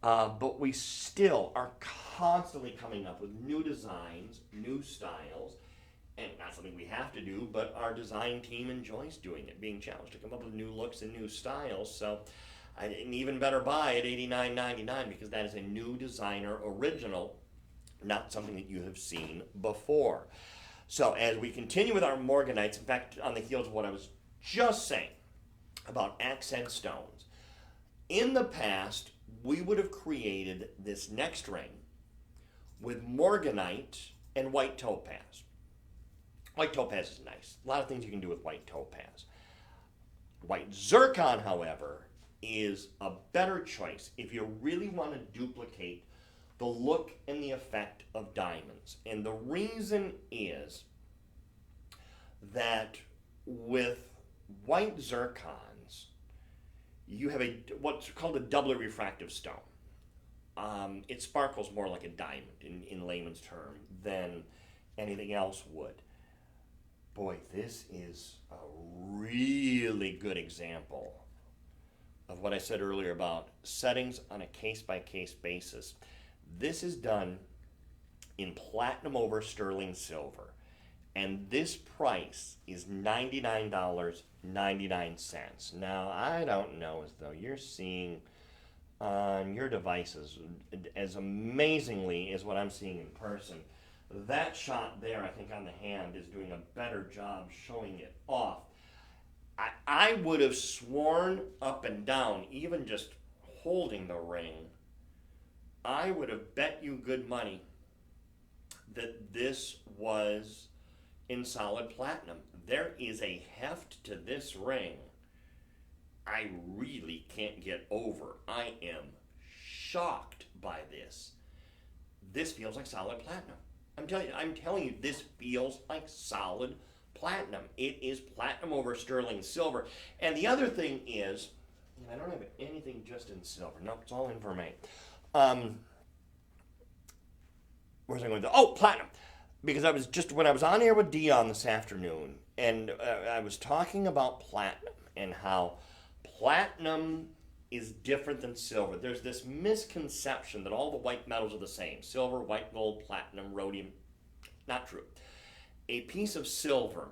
A: But we still are constantly coming up with new designs, new styles, and not something we have to do, but our design team enjoys doing it, being challenged to come up with new looks and new styles. So an even better buy at $89.99, because that is a new designer original, not something that you have seen before. So as we continue with our Morganites, in fact, on the heels of what I was just saying about accent stones, in the past, we would have created this next ring with Morganite and white topaz. White topaz is nice. A lot of things you can do with white topaz. White zircon, however, is a better choice if you really want to duplicate the look and the effect of diamonds. And the reason is that with white zircons, you have what's called a doubly refractive stone. It sparkles more like a diamond in layman's term than anything else would. Boy, this is a really good example of what I said earlier about settings on a case-by-case basis. This is done in platinum over sterling silver, and this price is $99.99. Now, I don't know as though you're seeing on your devices as amazingly as what I'm seeing in person. That shot there, I think, on the hand is doing a better job showing it off. I would have sworn up and down, even just holding the ring, I would have bet you good money that this was in solid platinum. There is a heft to this ring I really can't get over. I am shocked by this. This feels like solid platinum. I'm telling you, this feels like solid platinum. It is platinum over sterling silver. And the other thing is, I don't have anything just in silver. No, it's all in vermeil. Where's I going? Oh, platinum. Because when I was on air with Dion this afternoon, and I was talking about platinum and how platinum is different than silver. There's this misconception that all the white metals are the same. Silver, white gold, platinum, rhodium. Not true. A piece of silver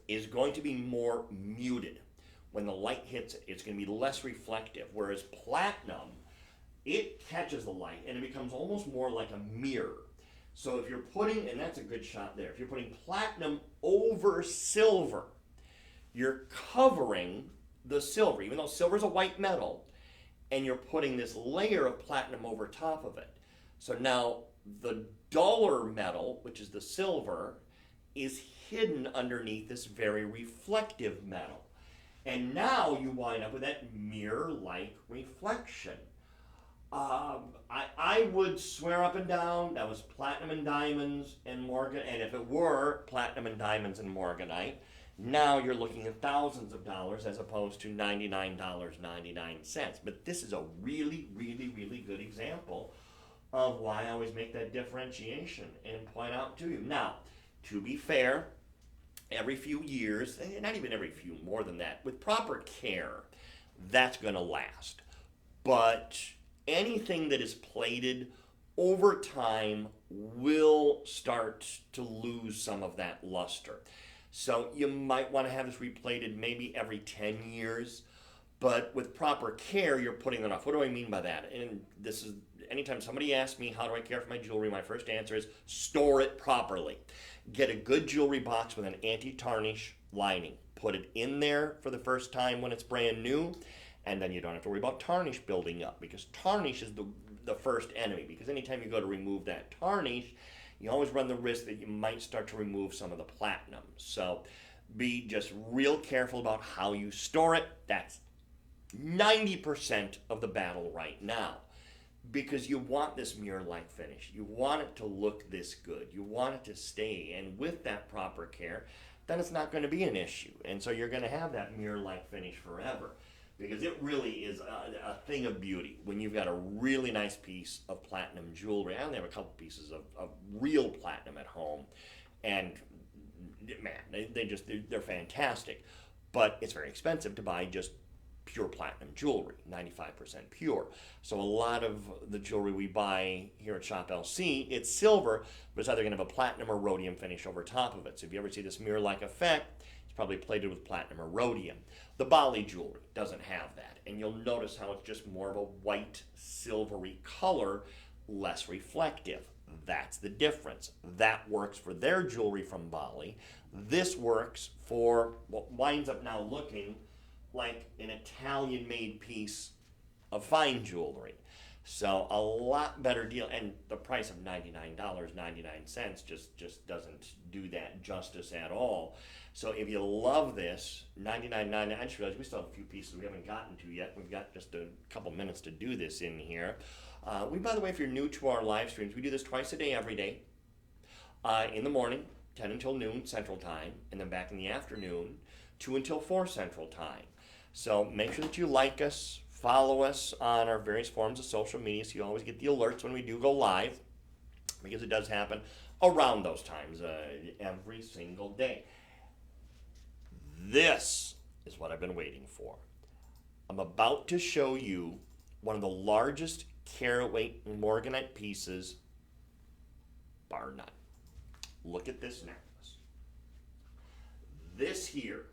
A: is going to be more muted. When the light hits it, it's going to be less reflective. Whereas platinum, it catches the light and it becomes almost more like a mirror. So if you're putting, and that's a good shot there, if you're putting platinum over silver, you're covering the silver, even though silver is a white metal, and you're putting this layer of platinum over top of it. So now the duller metal, which is the silver, is hidden underneath this very reflective metal. And now you wind up with that mirror-like reflection. I would swear up and down that was platinum and diamonds and Morganite, and if it were platinum and diamonds and Morganite, now you're looking at thousands of dollars as opposed to $99.99. But this is a really, really, really good example of why I always make that differentiation and point out to you. Now, to be fair, every few years, not even every few, more than that, with proper care, that's going to last. But anything that is plated over time will start to lose some of that luster. So you might want to have this replated maybe every 10 years, but with proper care, you're putting it off. What do I mean by that? And this is, anytime somebody asks me, how do I care for my jewelry? My first answer is store it properly. Get a good jewelry box with an anti-tarnish lining. Put it in there for the first time when it's brand new, and then you don't have to worry about tarnish building up, because tarnish is the first enemy. Because anytime you go to remove that tarnish, you always run the risk that you might start to remove some of the platinum. So be just real careful about how you store it. That's 90% of the battle right now, because you want this mirror-like finish. You want it to look this good. You want it to stay. And with that proper care, then it's not going to be an issue. And so you're going to have that mirror-like finish forever, because it really is a thing of beauty when you've got a really nice piece of platinum jewelry. I only have a couple pieces of real platinum at home, and man, they're fantastic. But it's very expensive to buy just pure platinum jewelry, 95% pure. So a lot of the jewelry we buy here at Shop LC, it's silver, but it's either going to have a platinum or rhodium finish over top of it. So if you ever see this mirror-like effect, it's probably plated with platinum or rhodium. The Bali jewelry doesn't have that, and you'll notice how it's just more of a white, silvery color, less reflective. That's the difference. That works for their jewelry from Bali. This works for what winds up now looking like an Italian-made piece of fine jewelry. So a lot better deal, and the price of $99.99 just doesn't do that justice at all. So if you love this, $99.99. I just realized we still have a few pieces we haven't gotten to yet. We've got just a couple minutes to do this in here. By the way, if you're new to our live streams, we do this twice a day, every day. In the morning, 10 until noon Central Time, and then back in the afternoon, 2 until 4 Central Time. So make sure that you like us, follow us on our various forms of social media so you always get the alerts when we do go live, because it does happen around those times every single day. This is what I've been waiting for. I'm about to show you one of the largest carat weight Morganite pieces, bar none. Look at this necklace. This here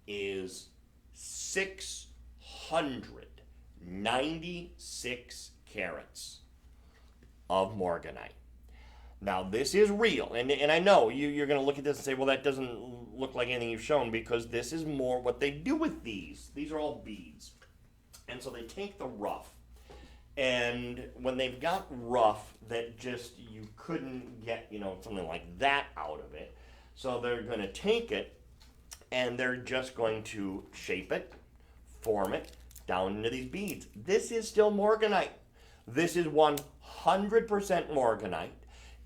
A: is 696 carats of Morganite. Now this is real, and I know you're going to look at this and say, well, that doesn't look like anything you've shown, because this is more what they do with these. These are all beads. And so they take the rough, and when they've got rough that just you couldn't get, something like that out of it, so they're going to take it and they're just going to shape it, form it down into these beads. This is still Morganite. This is 100% Morganite.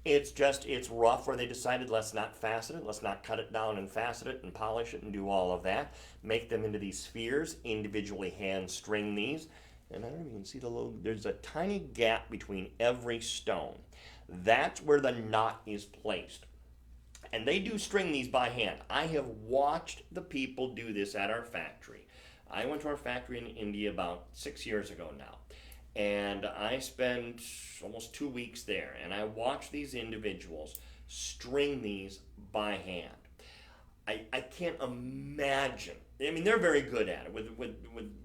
A: It's rough where they decided let's not facet it, let's not cut it down and facet it and polish it and do all of that. Make them into these spheres, individually hand string these. And I don't know if you can see there's a tiny gap between every stone. That's where the knot is placed. And they do string these by hand. I have watched the people do this at our factory. I went to our factory in India about 6 years ago now. And I spent almost 2 weeks there, and I watched these individuals string these by hand. I can't imagine. I mean, they're very good at it. With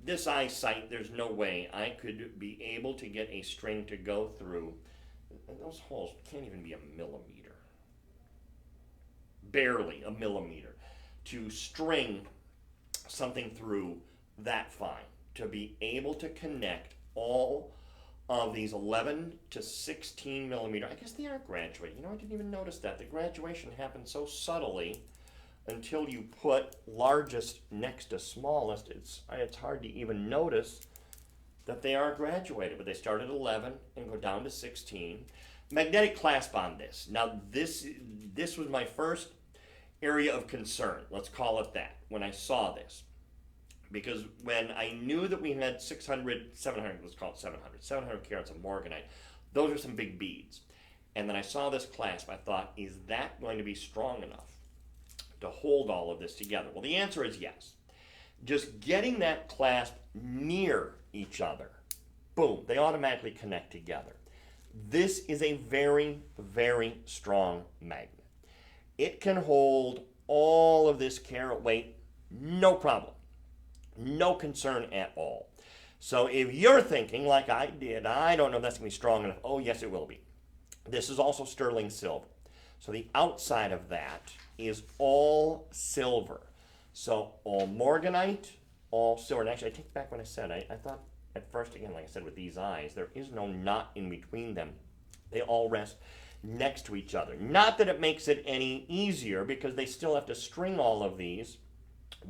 A: this eyesight, there's no way I could be able to get a string to go through. And those holes can't even be a millimeter. Barely a millimeter. To string something through that fine. To be able to connect all of these 11 to 16 millimeter. I guess they are graduating. I didn't even notice that. The graduation happens so subtly until you put largest next to smallest. It's hard to even notice that they are graduated, but they start at 11 and go down to 16. Magnetic clasp on this. Now this was my first area of concern, let's call it that, when I saw this. Because when I knew that we had 700 carats of Morganite, those are some big beads. And then I saw this clasp, I thought, is that going to be strong enough to hold all of this together? Well, the answer is yes. Just getting that clasp near each other, boom, they automatically connect together. This is a very, very strong magnet. It can hold all of this carat weight, no problem. No concern at all. So if you're thinking, like I did, I don't know if that's going to be strong enough. Oh, yes, it will be. This is also sterling silver. So the outside of that is all silver. So all Morganite, all silver. And actually, I take back what I said. I thought at first, again, like I said, with these eyes, there is no knot in between them. They all rest next to each other. Not that it makes it any easier, because they still have to string all of these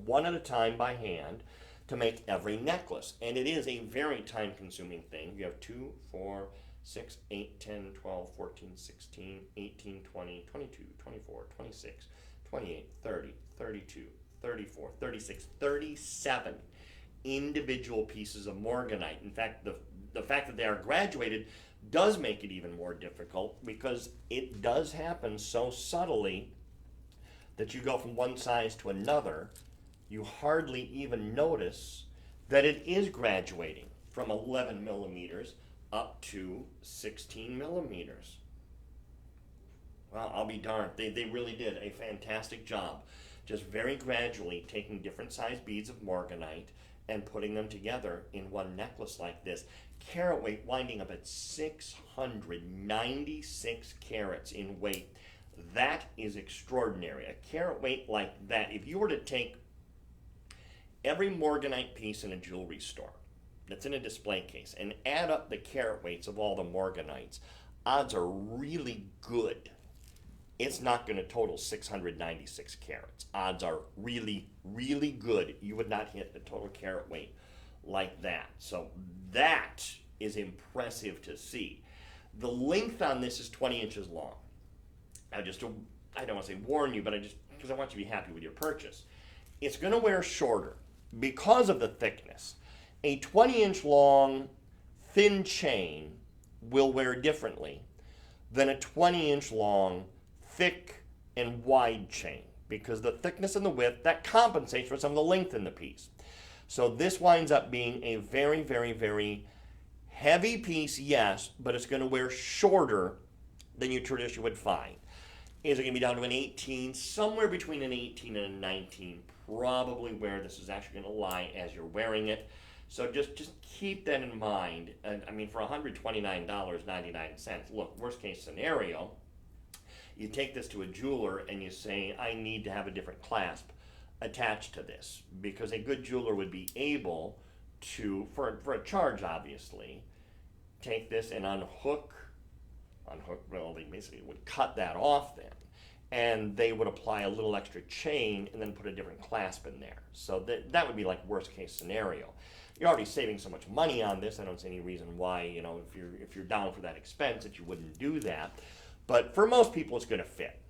A: one at a time by hand to make every necklace. And it is a very time-consuming thing. You have 2, 4, 6, 8, 10, 12, 14, 16, 18, 20, 22, 24, 26, 28, 30, 32, 34, 36, 37 individual pieces of Morganite. In fact, the fact that they are graduated does make it even more difficult, because it does happen so subtly that you go from one size to another. You hardly even notice that it is graduating from 11 millimeters up to 16 millimeters. Well, I'll be darned. They really did a fantastic job, just very gradually taking different size beads of Morganite and putting them together in one necklace like this. Carat weight winding up at 696 carats in weight. That is extraordinary. A carat weight like that, if you were to take every Morganite piece in a jewelry store that's in a display case and add up the carat weights of all the Morganites, odds are really good it's not going to total 696 carats. Odds are really, really good you would not hit the total carat weight like that. So that is impressive to see. The length on this is 20 inches long. I don't want to say warn you, but because I want you to be happy with your purchase. It's going to wear shorter because of the thickness. A 20-inch long thin chain will wear differently than a 20-inch long thick and wide chain, because the thickness and the width, that compensates for some of the length in the piece. So this winds up being a very, very, very heavy piece, yes, but it's going to wear shorter than you traditionally would find. Is it going to be down to an 18? Somewhere between an 18 and a 19, probably where this is actually going to lie as you're wearing it. So just keep that in mind. And I mean, for $129.99, look, worst case scenario, you take this to a jeweler and you say, I need to have a different clasp attached to this, because a good jeweler would be able to, for a charge obviously, take this and unhook, well, they basically would cut that off then, and they would apply a little extra chain and then put a different clasp in there. So that would be like worst case scenario. You're already saving so much money on this, I don't see any reason why, if you're down for that expense, that you wouldn't do that. But for most people, it's going to fit.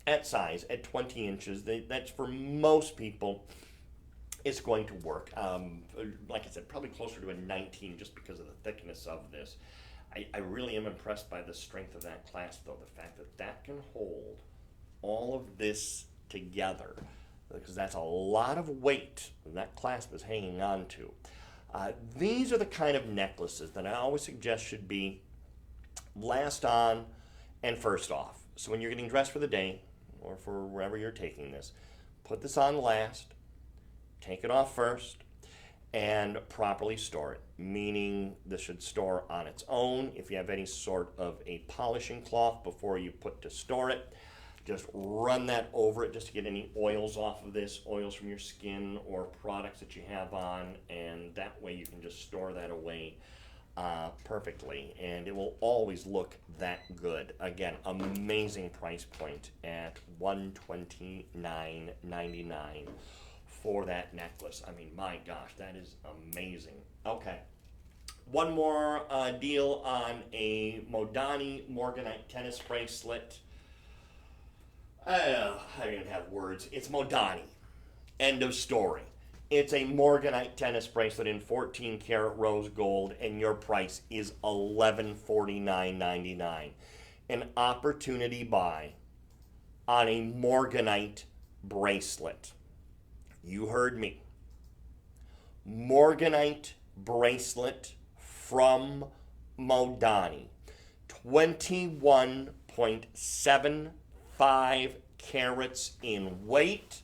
A: At size, at 20 inches, that's for most people, it's going to work. Like I said, probably closer to a 19 just because of the thickness of this. I really am impressed by the strength of that clasp, though. The fact that that can hold all of this together, because that's a lot of weight that clasp is hanging on to. These are the kind of necklaces that I always suggest should be last on and first off. So when you're getting dressed for the day, or for wherever you're taking this, put this on last, take it off first, and properly store it. Meaning this should store on its own. If you have any sort of a polishing cloth before you put to store it, just run that over it just to get any oils off of this, oils from your skin or products that you have on, and that way you can just store that away perfectly, and it will always look that good. Again, amazing price point at $129.99 for that necklace. I mean, my gosh, that is amazing. Okay, one more deal on a Modani Morganite tennis bracelet. I don't even have words. It's Modani. End of story. It's a Morganite tennis bracelet in 14 karat rose gold, and your price is $1149.99. An opportunity buy on a Morganite bracelet. You heard me. Morganite bracelet from Modani. 21.75 carats in weight.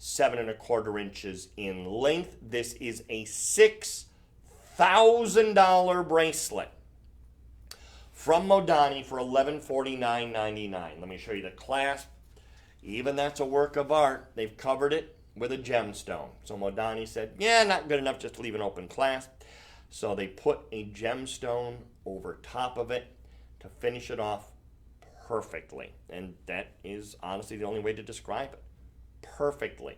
A: 7¼ inches in length. This is a $6,000 bracelet from Modani for $1149.99. Let me show you the clasp. Even that's a work of art. They've covered it with a gemstone. So Modani said, yeah, not good enough just to leave an open clasp. So they put a gemstone over top of it to finish it off perfectly. And that is honestly the only way to describe it. Perfectly.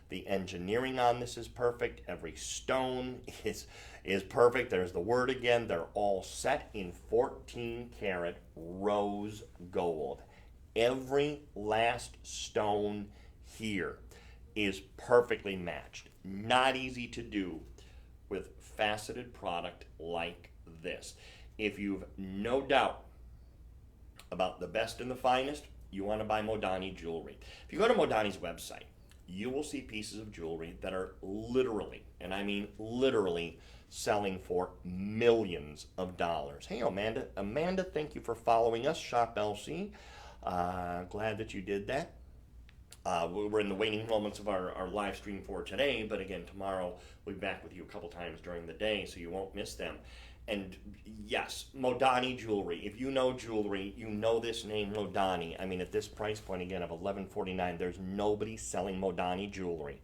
A: The engineering on this is perfect. Every stone is perfect. There's the word again. They're all set in 14 karat rose gold. Every last stone here is perfectly matched. Not easy to do with faceted product like this. If you've no doubt about the best and the finest, you want to buy Modani jewelry. If you go to Modani's website, you will see pieces of jewelry that are literally, and I mean literally, selling for millions of dollars. Hey, Amanda, thank you for following us, Shop LC. Glad that you did that. We're in the waning moments of our live stream for today, but again, tomorrow we'll be back with you a couple times during the day, so you won't miss them. And yes, Modani jewelry. If you know jewelry, you know this name, Modani. I mean, at this price point, again, of $1149, there's nobody selling Modani jewelry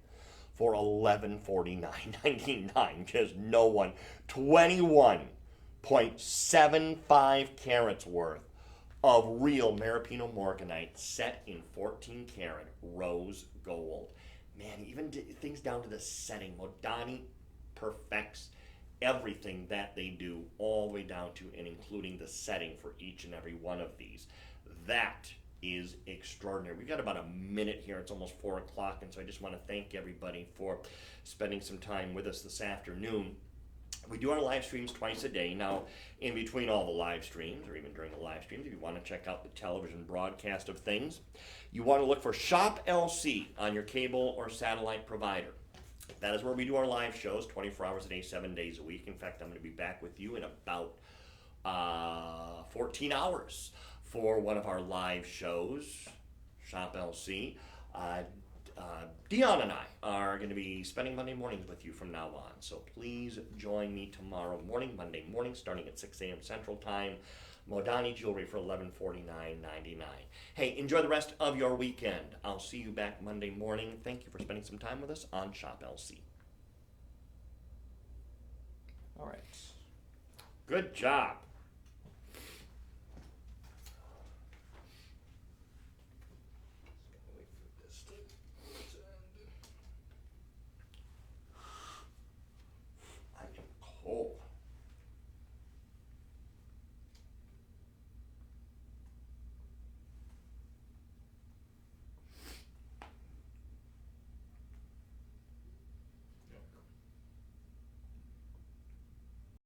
A: for $1149.99. Just no one. 21.75 carats worth of real Maripino Morganite set in 14 karat rose gold. Man, even things down to the setting. Modani perfects everything that they do, all the way down to and including the setting for each and every one of these. That is extraordinary. We've got about a minute here. It's almost 4 o'clock, and so I just want to thank everybody for spending some time with us this afternoon. We do our live streams twice a day. Now, in between all the live streams, or even during the live streams, if you want to check out the television broadcast of things, you want to look for Shop LC on your cable or satellite provider. That is where we do our live shows 24 hours a day, 7 days a week. In fact, I'm going to be back with you in about 14 hours for one of our live shows, Shop LC. Dion and I are going to be spending Monday mornings with you from now on. So please join me tomorrow morning, Monday morning, starting at 6 a.m. Central Time. Modani Jewelry for $1149.99. Hey, enjoy the rest of your weekend. I'll see you back Monday morning. Thank you for spending some time with us on Shop LC.
B: All right.
A: Good job.